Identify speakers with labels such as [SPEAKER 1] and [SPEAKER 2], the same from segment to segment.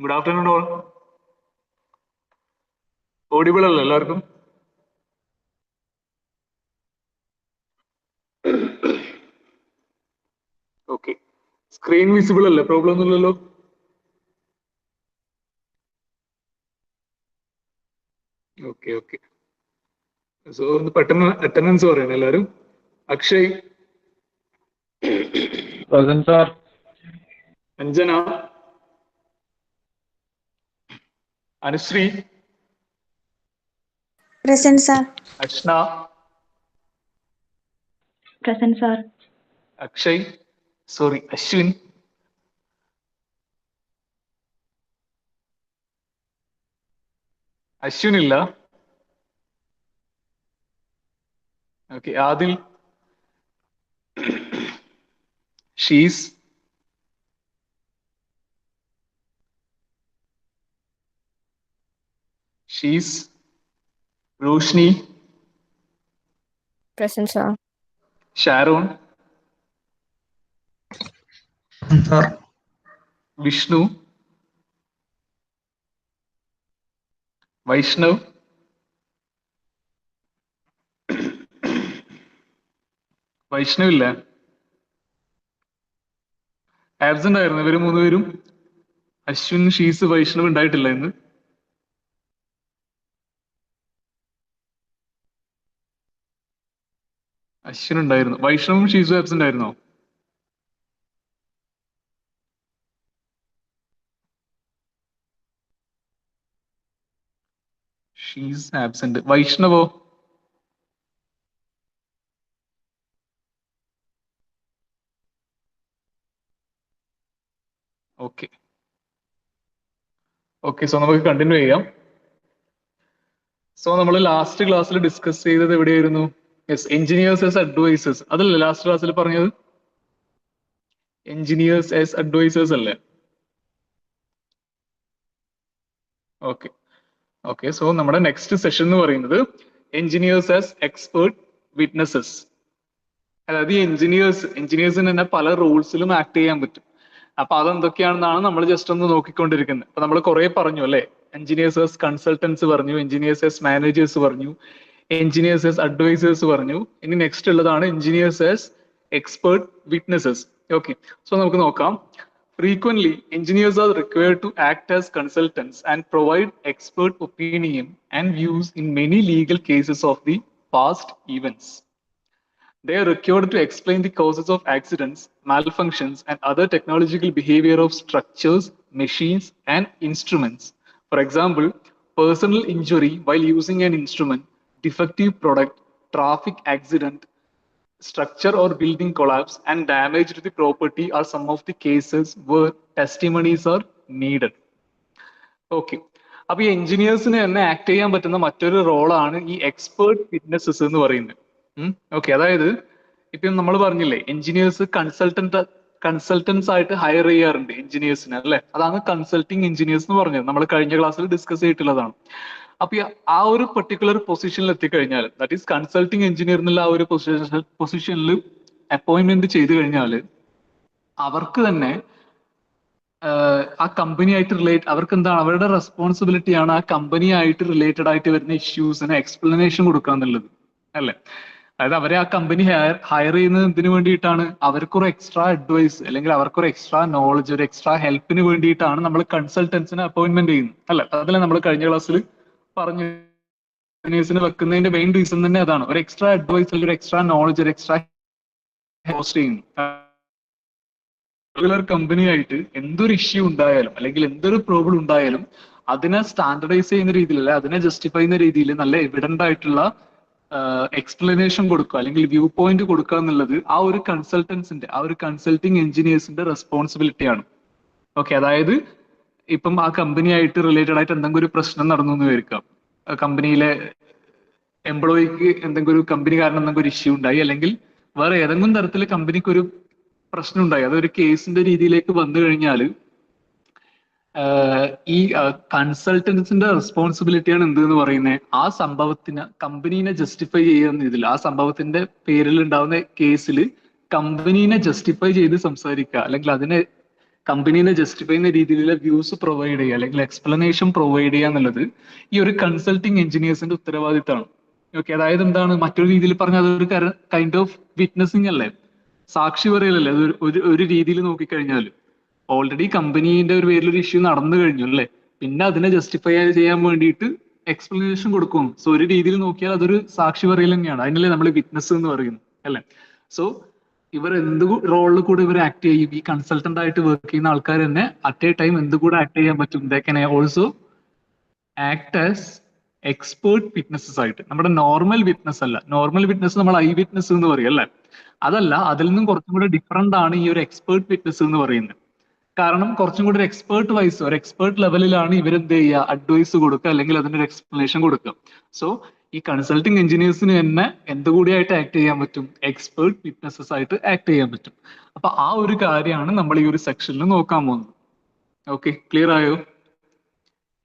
[SPEAKER 1] Good afternoon all. Audible അല്ലേ എല്ലാവർക്കും? Okay. Screen visible അല്ലേ? പ്രോബ്ലം ഒന്നുമില്ലല്ലോ? Okay okay. സോ ഒന്ന് പെട്ടെന്ന് അറ്റൻഡൻസ് പറയണം എല്ലാവരും. Akshay,
[SPEAKER 2] present sir.
[SPEAKER 1] Anjana, Anusree,
[SPEAKER 3] Present, sir.
[SPEAKER 1] Ashna,
[SPEAKER 4] Present, sir.
[SPEAKER 1] Akshay, sorry Ashwin, Ashwin ഇല്ല. Okay. Adil, Shees, Roshni,
[SPEAKER 4] Present, sir.
[SPEAKER 1] Sharon, Vishnu, Vaishnav, Vaishnav ഇല്ല. ആബ്സെന്റ് ആയിരുന്നു ഇവര് മൂന്നുപേരും. അശ്വിൻ, ഷീസ്, വൈഷ്ണവ് ഉണ്ടായിട്ടില്ല ഇന്ന്. അശ്വിൻ ഉണ്ടായിരുന്നു. വൈഷ്ണവും ഷീസും ആബ്സെന്റ് ആയിരുന്നോ? ഷീസ് ആബ്സെന്റ്. വൈഷ്ണവോ? Okay okay. സോ നമുക്ക് കണ്ടിന്യൂ ചെയ്യാം. സോ നമ്മൾ ലാസ്റ്റ് ക്ലാസ്സിൽ ഡിസ്കസ് ചെയ്തത് എവിടെയായിരുന്നു? Yes, engineers as advisers. അതല്ലേ ലാസ്റ്റ് ക്ലാസ്സിൽ പറഞ്ഞത്? എഞ്ചിനീയേഴ്സ് ആസ് അഡ്വൈസേഴ്സ് അല്ലേ? Okay okay. സോ നമ്മുടെ നെക്സ്റ്റ് സെഷൻ എന്ന് പറയുന്നത് എഞ്ചിനീയേഴ്സ് ആസ് എക്സ്പേർട്ട് വിറ്റ്നസസ്. അതായത് ഈ എഞ്ചിനീയേഴ്സിന് തന്നെ പല റോൾസിലും ആക്ട് ചെയ്യാൻ പറ്റും. അപ്പൊ അതെന്തൊക്കെയാണെന്നാണ് നമ്മൾ ജസ്റ്റ് ഒന്ന് നോക്കിക്കൊണ്ടിരിക്കുന്നത്. അപ്പൊ നമ്മൾ കുറെ പറഞ്ഞു അല്ലെ? എഞ്ചിനീയേഴ്സ് ആസ് കൺസൾട്ടൻസ് പറഞ്ഞു, എഞ്ചിനീയേഴ്സ് ആസ് മാനേജേഴ്സ് പറഞ്ഞു, എഞ്ചിനീയേഴ്സ് ആസ് അഡ്വൈസേഴ്സ് പറഞ്ഞു. ഇനി നെക്സ്റ്റ് ഉള്ളതാണ് engineers as expert witnesses. Okay. So നമുക്ക് നോക്കാം. Frequently, engineers are required to act as consultants and provide expert opinion and views in many legal cases of the past events. They are required to explain the causes of accidents, malfunctions, and other technological behavior of structures, machines, and instruments. For example, personal injury while using an instrument, defective product, traffic accident, structure or building collapse, and damage to the property are some of the cases where testimonies are needed. Okay. അപ്പൊ ഈ എഞ്ചിനീയേഴ്സിന് തന്നെ act ചെയ്യാൻ പറ്റുന്ന മറ്റൊരു റോളാണ് ഈ expert witnesses എന്ന് പറയുന്നത്. ഓക്കെ. അതായത് ഇപ്പം നമ്മൾ പറഞ്ഞില്ലേ, എഞ്ചിനീയേഴ്സ് കൺസൾട്ടൻസ് ആയിട്ട് ഹയർ ചെയ്യാറുണ്ട് എഞ്ചിനീയേഴ്സിന് അല്ലെ? അതാണ് കൺസൾട്ടിങ് എഞ്ചിനീയേഴ്സ് എന്ന് പറഞ്ഞത്. നമ്മൾ കഴിഞ്ഞ ക്ലാസ്സിൽ ഡിസ്കസ് ചെയ്തിട്ടുള്ളതാണ്. അപ്പൊ ആ ഒരു പെർട്ടിക്കുലർ പൊസിഷനിൽ എത്തിക്കഴിഞ്ഞാൽ, ദാറ്റ് ഈസ് കൺസൾട്ടിങ് എഞ്ചിനീയർ എന്നുള്ള ആ ഒരു പൊസിഷനിൽ അപ്പോയിന്റ്മെന്റ് ചെയ്തു കഴിഞ്ഞാൽ അവർക്ക് തന്നെ ആ കമ്പനിയായിട്ട് അവർക്ക് എന്താണ്, അവരുടെ റെസ്പോൺസിബിലിറ്റി ആണ് ആ കമ്പനിയായിട്ട് റിലേറ്റഡ് ആയിട്ട് വരുന്ന ഇഷ്യൂസിന് എക്സ്പ്ലനേഷൻ കൊടുക്കുക എന്നുള്ളത് അല്ലെ? അതായത് അവരെ ആ കമ്പനി ഹയർ ചെയ്യുന്നത് എന്തിനു വേണ്ടിയിട്ടാണ്? അവർക്കൊരു എക്സ്ട്രാ അഡ്വൈസ് അല്ലെങ്കിൽ അവർക്കൊരു എക്സ്ട്രാ നോളജ്, ഒരു എക്സ്ട്രാ ഹെൽപ്പിന് വേണ്ടിയിട്ടാണ് നമ്മൾ കൺസൾട്ടൻസിനെ അപ്പോയിന്റ്മെന്റ് ചെയ്യുന്നത് അല്ലെ? അതല്ലേ നമ്മൾ കഴിഞ്ഞ ക്ലാസ്സിൽ പറഞ്ഞു. എഞ്ചിനീയേഴ്സിന് വെക്കുന്നതിന്റെ മെയിൻ റീസൺ തന്നെ അതാണ്. ഒരു എക്സ്ട്രാ അഡ്വൈസ് അല്ലെങ്കിൽ ഒരു എക്സ്ട്രാ നോളജ്, ഒരു എക്സ്ട്രാ ഹോസ്റ്റ് ചെയ്യുന്നു. റെഗുലർ കമ്പനിയായിട്ട് എന്തൊരു ഇഷ്യൂ ഉണ്ടായാലും അല്ലെങ്കിൽ എന്തൊരു പ്രോബ്ലം ഉണ്ടായാലും അതിനെ സ്റ്റാൻഡർഡൈസ് ചെയ്യുന്ന രീതിയിൽ, അതിനെ ജസ്റ്റിഫൈ ചെയ്യുന്ന രീതിയിൽ നല്ല എവിഡന്റ് ആയിട്ടുള്ള എക്സ്പ്ലനേഷൻ കൊടുക്കുക അല്ലെങ്കിൽ വ്യൂ പോയിന്റ് കൊടുക്കുക എന്നുള്ളത് ആ ഒരു കൺസൾട്ടൻസിന്റെ, ആ ഒരു കൺസൾട്ടിങ് എഞ്ചിനീയേഴ്സിന്റെ റെസ്പോൺസിബിലിറ്റിയാണ്. ഓക്കെ. അതായത് ഇപ്പം ആ കമ്പനിയായിട്ട് റിലേറ്റഡ് ആയിട്ട് എന്തെങ്കിലും ഒരു പ്രശ്നം നടന്നു എന്ന് വിചാരിക്കാം. കമ്പനിയിലെ എംപ്ലോയിക്ക് എന്തെങ്കിലും ഒരു കമ്പനി കാരണം എന്തെങ്കിലും ഒരു ഇഷ്യൂ ഉണ്ടായി, അല്ലെങ്കിൽ വേറെ ഏതെങ്കിലും തരത്തിൽ കമ്പനിക്ക് ഒരു പ്രശ്നം ഉണ്ടായി, അതൊരു കേസിന്റെ രീതിയിലേക്ക് വന്നു കഴിഞ്ഞാൽ ഈ കൺസൾട്ടൻസിന്റെ റെസ്പോൺസിബിലിറ്റിയാണ് എന്ത് എന്ന് പറയുന്നത്? ആ സംഭവത്തിന് കമ്പനീനെ ജസ്റ്റിഫൈ ചെയ്യുന്ന ഇതിൽ, ആ സംഭവത്തിന്റെ പേരിൽ ഉണ്ടാവുന്ന കേസിൽ കമ്പനീനെ ജസ്റ്റിഫൈ ചെയ്ത് സംസാരിക്കുക അല്ലെങ്കിൽ അതിനെ കമ്പനീനെ ജസ്റ്റിഫൈ ചെയ്യുന്ന രീതിയിലുള്ള വ്യൂസ് പ്രൊവൈഡ് ചെയ്യുക അല്ലെങ്കിൽ എക്സ്പ്ലനേഷൻ പ്രൊവൈഡ് ചെയ്യുക എന്നുള്ളത് ഈ ഒരു കൺസൾട്ടിങ് എഞ്ചിനീയേഴ്സിന്റെ ഉത്തരവാദിത്തമാണ്. ഓക്കെ, അതായത് എന്താണ്, മറ്റൊരു രീതിയിൽ പറഞ്ഞാൽ അതൊരു കൈൻഡ് ഓഫ് വിറ്റ്നസിങ് അല്ലേ, സാക്ഷി പറയലല്ലേ അത് ഒരു രീതിയിൽ നോക്കിക്കഴിഞ്ഞാൽ. ഓൾറെഡി കമ്പനീന്റെ ഒരു പേരിൽ ഒരു ഇഷ്യൂ നടന്നു കഴിഞ്ഞു അല്ലേ, പിന്നെ അതിനെ ജസ്റ്റിഫൈ ചെയ്യാൻ വേണ്ടിയിട്ട് എക്സ്പ്ലനേഷൻ കൊടുക്കും. സോ ഒരു രീതിയിൽ നോക്കിയാൽ അതൊരു സാക്ഷി പറയൽ തന്നെയാണ്, അതിനല്ലേ നമ്മൾ വിറ്റ്നസ് എന്ന് പറയുന്നത് അല്ലേ. സോ ഇവർ എന്ത് റോളിൽ കൂടെ ഇവർ ആക്ട് ചെയ്യും, ഈ കൺസൾട്ടന്റ് ആയിട്ട് വർക്ക് ചെയ്യുന്ന ആൾക്കാർ തന്നെ അറ്റ് എ ടൈം എന്ത് കൂടെ ആക്ട് ചെയ്യാൻ പറ്റും, they can also act as expert witnesses ആയിട്ട്. നമ്മുടെ നോർമൽ വിറ്റ്നസ് അല്ല, നോർമൽ വിറ്റ്നസ് നമ്മൾ ഐ വിറ്റ്നസ് എന്ന് പറയും അല്ലേ, അതല്ല, അതിൽ നിന്നും കുറച്ചും കൂടെ ഡിഫറെന്റ് ആണ് ഈ ഒരു എക്സ്പേർട്ട് വിറ്റ്നസ് എന്ന് പറയുന്നത്. കാരണം കുറച്ചും കൂടി ഒരു എക്സ്പേർട്ട് വൈസ്, ഒരു എക്സ്പേർട്ട് ലെവലിലാണ് ഇവർ എന്ത് ചെയ്യുക, അഡ്വൈസ് കൊടുക്കുക അല്ലെങ്കിൽ അതിന്റെ ഒരു എക്സ്പ്ലനേഷൻ കൊടുക്കുക. സോ ഈ കൺസൾട്ടിങ് എഞ്ചിനീയേഴ്സിന് തന്നെ എന്തുകൂടിയായിട്ട് ആക്ട് ചെയ്യാൻ പറ്റും, എക്സ്പേർട്ട് വിറ്റ്നസ്സസ് ആയിട്ട് ആക്ട് ചെയ്യാൻ പറ്റും. അപ്പൊ ആ ഒരു കാര്യമാണ് നമ്മൾ ഈ ഒരു സെക്ഷനിൽ നോക്കാൻ പോകുന്നത്. ഓക്കെ, ക്ലിയർ ആയോ?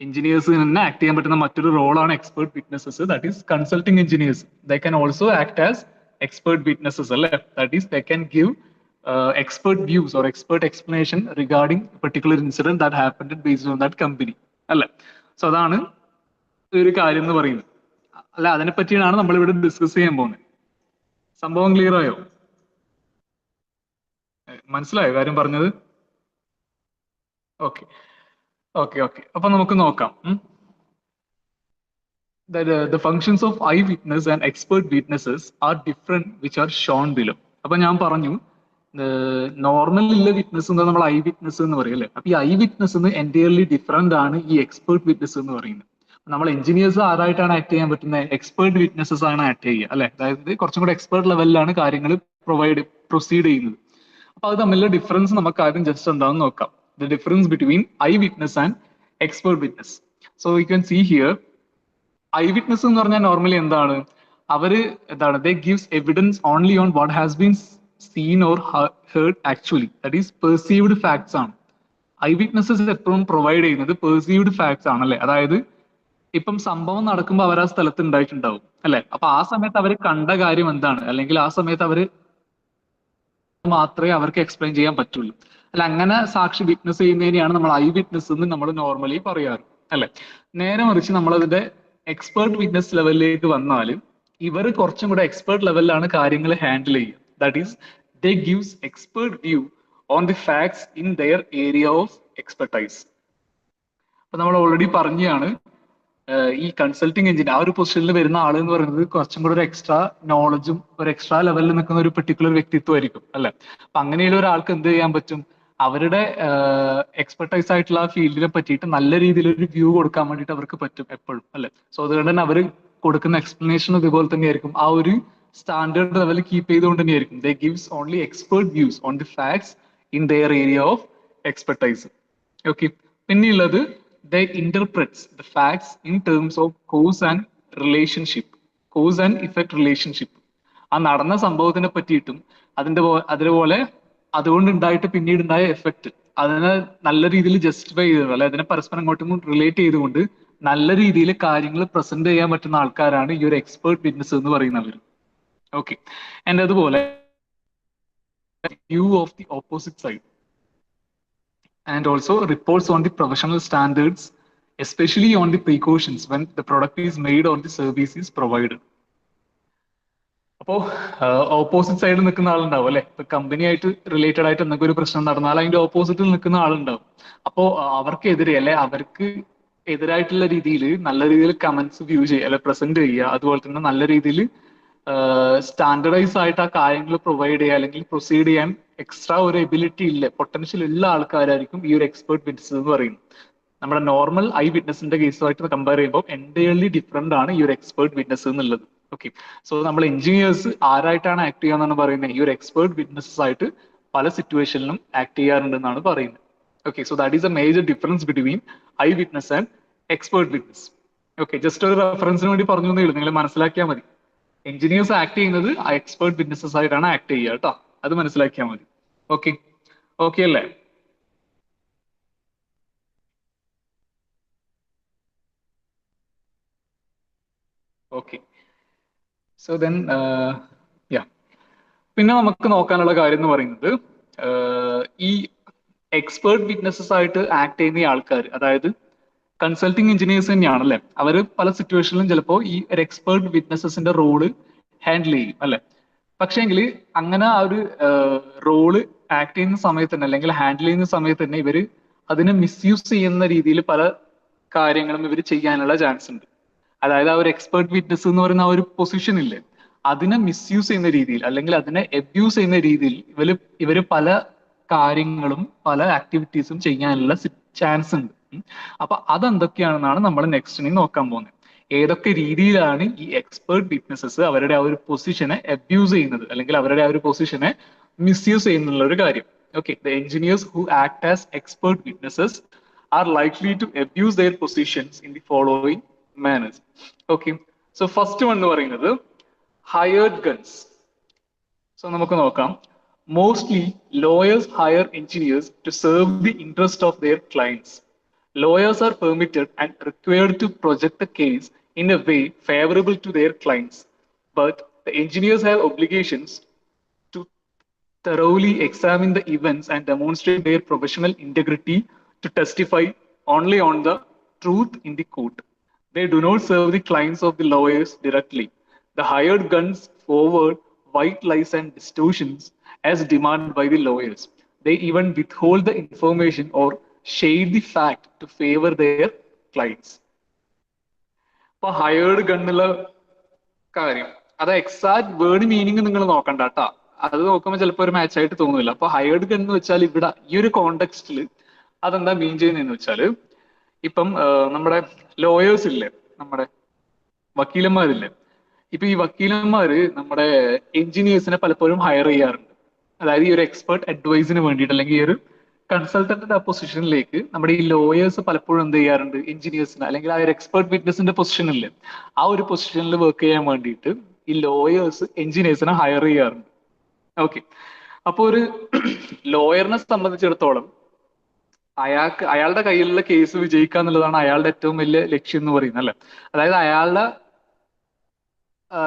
[SPEAKER 1] എഞ്ചിനീയേഴ്സിന് തന്നെ ആക്ട് ചെയ്യാൻ പറ്റുന്ന മറ്റൊരു റോളാണ് expert witnesses, that is consulting engineers. They can also act as expert witnesses അല്ലേ, that is they can give expert views or expert explanation regarding a particular incident that happened based on that company അല്ലെ. So അതാണ് ഒരു കാര്യം എന്ന് പറയുന്നത് അല്ല, അതിനെ പറ്റിയാണ് നമ്മൾ ഇവിടെ ഡിസ്കസ് ചെയ്യാൻ പോകുന്നത്. സംഭവം ക്ലിയർ ആയോ? മനസ്സിലായോ കാര്യം പറഞ്ഞത്? ഓക്കെ ഓക്കെ ഓക്കെ, അപ്പൊ നമുക്ക് നോക്കാം. The functions of eyewitness and expert witnesses are different, which are shown below. അപ്പൊ ഞാൻ പറഞ്ഞു നോർമൽ ഉള്ള വിറ്റ്നസ് എന്താ, നമ്മൾ ഐ വിറ്റ്നസ് എന്ന് പറയും അല്ലെ. അപ്പൊ ഈ ഐ വിറ്റ്നസ് എൻറ്റയർലി ഡിഫറെന്റ് ആണ് ഈ എക്സ്പേർട്ട് വിറ്റ്നസ് എന്ന് പറയുന്നത്. നമ്മൾ എഞ്ചിനീയേഴ്സ് ആരായിട്ടാണ് ആക്ട് ചെയ്യാൻ പറ്റുന്നത്, എക്സ്പേർട്ട് വിറ്റ്നസ്സസ് ആണ് ആക്ട് ചെയ്യുക അല്ലെ, അതായത് കുറച്ചും കൂടെ എക്സ്പേർട്ട് ലെവലിലാണ് കാര്യങ്ങൾ പ്രൊസീഡ് ചെയ്യുന്നത്. അപ്പൊ അത് തമ്മിലുള്ള ഡിഫറൻസ് നമുക്ക് ആദ്യം ജസ്റ്റ് എന്താണെന്ന് നോക്കാം. The difference between eye witness and expert witness. So you can see here, eye witness എന്ന് പറഞ്ഞാൽ നോർമലി എന്താണ്, അവര് എന്താണ്, they gives evidence only on what has been seen or heard actually, that is perceived facts ആണ്. Eye witnesses എപ്പോഴും provide ചെയ്യുന്നത് perceived facts ആണ് അല്ലെ, അതായത് ഇപ്പം സംഭവം നടക്കുമ്പോൾ അവർ ആ സ്ഥലത്ത് ഉണ്ടായിട്ടുണ്ടാവും അല്ലെ, അപ്പൊ ആ സമയത്ത് അവർ കണ്ട കാര്യം എന്താണ്, അല്ലെങ്കിൽ ആ സമയത്ത് അവര് മാത്രമേ അവർക്ക് എക്സ്പ്ലെയിൻ ചെയ്യാൻ പറ്റുള്ളൂ അല്ല. അങ്ങനെ സാക്ഷി വിറ്റ്നസ് ചെയ്യുന്നതിനെയാണ് നമ്മൾ ഐ വിറ്റ്നസ് എന്ന് നമ്മൾ നോർമലി പറയാറ് അല്ലെ. നേരെ മറിച്ച് നമ്മൾ അതിന്റെ എക്സ്പേർട്ട് വിറ്റ്നസ് ലെവലിലേക്ക് വന്നാൽ ഇവർ കുറച്ചും കൂടെ എക്സ്പേർട്ട് ലെവലിലാണ് കാര്യങ്ങൾ ഹാൻഡിൽ ചെയ്യുക. That is they gives expert view on the facts in their area of expertise. അപ്പൊ നമ്മൾ ഓൾറെഡി പറഞ്ഞാണ്, ഈ കൺസൾട്ടിങ് എഞ്ചിൻ ആ ഒരു പൊസിഷനിൽ വരുന്ന ആൾ എന്ന് പറയുന്നത് കുറച്ചും കൂടെ ഒരു എക്സ്ട്രാ നോളജും ഒരു എക്സ്ട്രാ ലെവലിൽ നിൽക്കുന്ന ഒരു പെർട്ടിക്കുലർ വ്യക്തിത്വമായിരിക്കും അല്ലെ. അപ്പൊ അങ്ങനെയുള്ള ഒരാൾക്ക് എന്ത് ചെയ്യാൻ പറ്റും, അവരുടെ എക്സ്പെർട്ടൈസ് ആയിട്ടുള്ള ആ ഫീൽഡിനെ പറ്റിയിട്ട് നല്ല രീതിയിൽ ഒരു വ്യൂ കൊടുക്കാൻ വേണ്ടിയിട്ട് അവർക്ക് പറ്റും എപ്പോഴും അല്ലെ. സോ അതുകൊണ്ട് തന്നെ അവർ കൊടുക്കുന്ന എക്സ്പ്ലനേഷൻ ഇതുപോലെ തന്നെയായിരിക്കും, ആ ഒരു സ്റ്റാൻഡേർഡ് ലെവൽ കീപ്പ് ചെയ്തുകൊണ്ട് തന്നെയായിരിക്കും. They gives only expert views on the facts in their area of expertise. Okay, പിന്നെയുള്ളത് they interprets the facts in terms of cause and relationship, cause and effect relationship. ആ നടന്ന സംഭവത്തിനെ പറ്റിയിട്ടും അതേപോലെ അതുകൊണ്ട് ഉണ്ടായിട്ട് പിന്നീട് ഉണ്ടായ എഫക്ട്, അതിനെ നല്ല രീതിയിൽ ജസ്റ്റിഫൈ ചെയ്തത് അല്ലെ, അതിനെ പരസ്പരം അങ്ങോട്ടും റിലേറ്റ് ചെയ്തുകൊണ്ട് നല്ല രീതിയിൽ കാര്യങ്ങൾ പ്രസന്റ് ചെയ്യാൻ പറ്റുന്ന ആൾക്കാരാണ് ഈ ഒരു എക്സ്പേർട്ട് വിറ്റ്നസ് എന്ന് പറയുന്നവർ. ഓക്കെ, ആൻഡ് അതുപോലെ view of the opposite side and also reports on the professional standards, especially on the precautions when the product is made or the service is provided. അപ്പോ opposite സൈഡിൽ നിൽക്കുന്ന ആളുണ്ടാവും അല്ലെ, ഇപ്പൊ company ആയിട്ട് related ആയിട്ട് എന്തെങ്കിലും ഒരു പ്രശ്നം നടന്നാൽ അതിന്റെ ഓപ്പോസിറ്റിൽ നിൽക്കുന്ന ആളുണ്ടാവും. അപ്പോ അവർക്കെതിരെ അല്ലെ, അവർക്ക് എതിരായിട്ടുള്ള രീതിയിൽ നല്ല രീതിയിൽ കമന്റ്സ് വ്യൂ ചെയ്യുക അല്ലെ, പ്രസന്റ് ചെയ്യുക, അതുപോലെ തന്നെ നല്ല രീതിയിൽ സ്റ്റാൻഡർഡൈസ് ആയിട്ട് ആ കാര്യങ്ങൾ പ്രൊവൈഡ് ചെയ്യുക അല്ലെങ്കിൽ പ്രൊസീഡ് ചെയ്യാൻ എക്സ്ട്രാ ഒരു എബിലിറ്റി ഇല്ല, പൊട്ടൻഷ്യൽ ഉള്ള ആൾക്കാരായിരിക്കും ഈ ഒരു എക്സ്പേർട്ട് വിറ്റ്നസ് എന്ന് പറയുന്നത്. നമ്മുടെ നോർമൽ ഐ വിറ്റ്നസിന്റെ കേസുമായിട്ട് കമ്പയർ ചെയ്യുമ്പോൾ എൻറ്റയർലി ഡിഫറെന്റ് ആണ് ഈ ഒരു എക്സ്പേർട്ട് വിറ്റ്നസ് എന്നുള്ളത്. ഓക്കെ, സോ നമ്മൾ എഞ്ചിനീയേഴ്സ് ആരായിട്ടാണ് ആക്ട് ചെയ്യാന്നാണ് പറയുന്നത്, ഈ ഒരു എക്സ്പേർട്ട് വിറ്റ്നസ്സസ് ആയിട്ട് പല സിറ്റുവേഷനിലും ആക്ട് ചെയ്യാറുണ്ടെന്നാണ് പറയുന്നത്. Okay, so that is A major difference between eye witness and expert witness. Okay, just ഒരു റെഫറൻസിന് വേണ്ടി പറഞ്ഞു എന്നേ ഉള്ളൂ, നിങ്ങൾ മനസ്സിലാക്കിയാൽ മതി. എഞ്ചിനീയേഴ്സ് ആക്ട് ചെയ്യുന്നത് എക്സ്പേർട്ട് വിറ്റ്നസ്സസ് ആയിട്ടാണ് ആക്ട് ചെയ്യുക കേട്ടോ, അത് മനസ്സിലാക്കിയാൽ മതി. ഓക്കെ, ഓക്കെ അല്ലേ? ഓക്കെ, സോ ദെൻ യാ, പിന്നെ നമുക്ക് നോക്കാനുള്ള കാര്യം എന്ന് പറയുന്നത് ഈ എക്സ്പേർട്ട് വിറ്റ്നസസ് ആയിട്ട് ആക്ട് ചെയ്യുന്ന ആൾക്കാർ, അതായത് കൺസൾട്ടിങ് എഞ്ചിനീയേഴ്സ് തന്നെയാണല്ലേ, അവർ പല സിറ്റുവേഷനിലും ചിലപ്പോൾ ഈ ഒരു എക്സ്പേർട്ട് വിറ്റ്നസസിന്റെ റോള് ഹാൻഡിൽ ചെയ്യും അല്ലെ. പക്ഷേങ്കിൽ അങ്ങനെ ആ ഒരു റോള് ആക്ട് ചെയ്യുന്ന സമയത്ത് തന്നെ അല്ലെങ്കിൽ ഹാൻഡിൽ ചെയ്യുന്ന സമയത്ത് തന്നെ ഇവര് അതിനെ മിസ്യൂസ് ചെയ്യുന്ന രീതിയിൽ പല കാര്യങ്ങളും ഇവർ ചെയ്യാനുള്ള ചാൻസ് ഉണ്ട്. അതായത് ആ ഒരു എക്സ്പേർട്ട് വിറ്റ്നസ് എന്ന് പറയുന്ന ആ ഒരു പൊസിഷൻ ഇല്ലേ, അതിനെ മിസ്യൂസ് ചെയ്യുന്ന രീതിയിൽ അല്ലെങ്കിൽ അതിനെ അബ്യൂസ് ചെയ്യുന്ന രീതിയിൽ ഇവര് പല കാര്യങ്ങളും പല ആക്ടിവിറ്റീസും ചെയ്യാനുള്ള ചാൻസ് ഉണ്ട്. അപ്പൊ അതെന്തൊക്കെയാണെന്നാണ് നമ്മൾ നെക്സ്റ്റ് ഇനി നോക്കാൻ പോകുന്നത്. ഏതൊക്കെ രീതിയിലാണ് ഈ എക്സ്പേർട്ട് വിറ്റ്നസസ് അവരുടെ ആ ഒരു പൊസിഷനെ അബ്യൂസ് ചെയ്യുന്നത് അല്ലെങ്കിൽ അവരുടെ ആ ഒരു പൊസിഷനെ മിസ്യൂസ് ചെയ്യുന്നുള്ള ഒരു കാര്യം. Okay, the engineers who act as expert witnesses are likely to abuse their positions in the following manners. Okay, so first one എന്ന് പറയുന്നത് hired guns. So നമുക്ക് നോക്കാം. Mostly lawyers hire engineers to serve the interest of their clients. Lawyers are permitted and required to project the case in a way favorable to their clients, but the engineers have obligations to thoroughly examine the events and demonstrate their professional integrity to testify only on the truth in the court. They do not serve the clients of the lawyers directly. The hired guns forward white lies and distortions as demanded by the lawyers. They even withhold the information or shade the fact to favor their clients. ഇപ്പൊ hired ഗണ്ണിലുള്ള കാര്യം, അത് exact word meaning നിങ്ങൾ നോക്കണ്ട കേട്ടാ, അത് നോക്കുമ്പോൾ ചിലപ്പോൾ ഒരു മാച്ച് ആയിട്ട് തോന്നില്ല. അപ്പൊ ഹയേർഡ് ഗൺ എന്ന് വെച്ചാൽ ഇവിടെ ഈ ഒരു കോണ്ടെക്സ്റ്റിൽ അതെന്താ മീൻ ചെയ്യുന്നതെന്ന് വെച്ചാല്, ഇപ്പം നമ്മുടെ ലോയേഴ്സ് ഇല്ലേ, നമ്മുടെ വക്കീലന്മാരില്ലേ, ഇപ്പൊ ഈ വക്കീലന്മാര് നമ്മുടെ എഞ്ചിനീയേഴ്സിനെ പലപ്പോഴും ഹയർ ചെയ്യാറുണ്ട്. അതായത് ഈ ഒരു എക്സ്പേർട്ട് അഡ്വൈസിന് വേണ്ടിയിട്ട് അല്ലെങ്കിൽ ഈ ഒരു കൺസൾട്ടന്റിന്റെ ആ പൊസിഷനിലേക്ക് നമ്മുടെ ഈ ലോയേഴ്സ് പലപ്പോഴും എന്ത് ചെയ്യാറുണ്ട്, എഞ്ചിനീയേഴ്സിന് അല്ലെങ്കിൽ ആ ഒരു എക്സ്പേർട്ട് വിറ്റ്നസിന്റെ പൊസിഷനില്ലേ, ആ ഒരു പൊസിഷനിൽ വർക്ക് ചെയ്യാൻ വേണ്ടിയിട്ട് ഈ ലോയേഴ്സ് എഞ്ചിനീയേഴ്സിനെ ഹയർ ചെയ്യാറുണ്ട്. ഓക്കെ, അപ്പൊ ഒരു ലോയറിനെ സംബന്ധിച്ചിടത്തോളം അയാളുടെ കയ്യിലുള്ള കേസ് വിജയിക്കുക എന്നുള്ളതാണ് അയാളുടെ ഏറ്റവും വലിയ ലക്ഷ്യം എന്ന് പറയുന്നത് അല്ലെ. അതായത് അയാളുടെ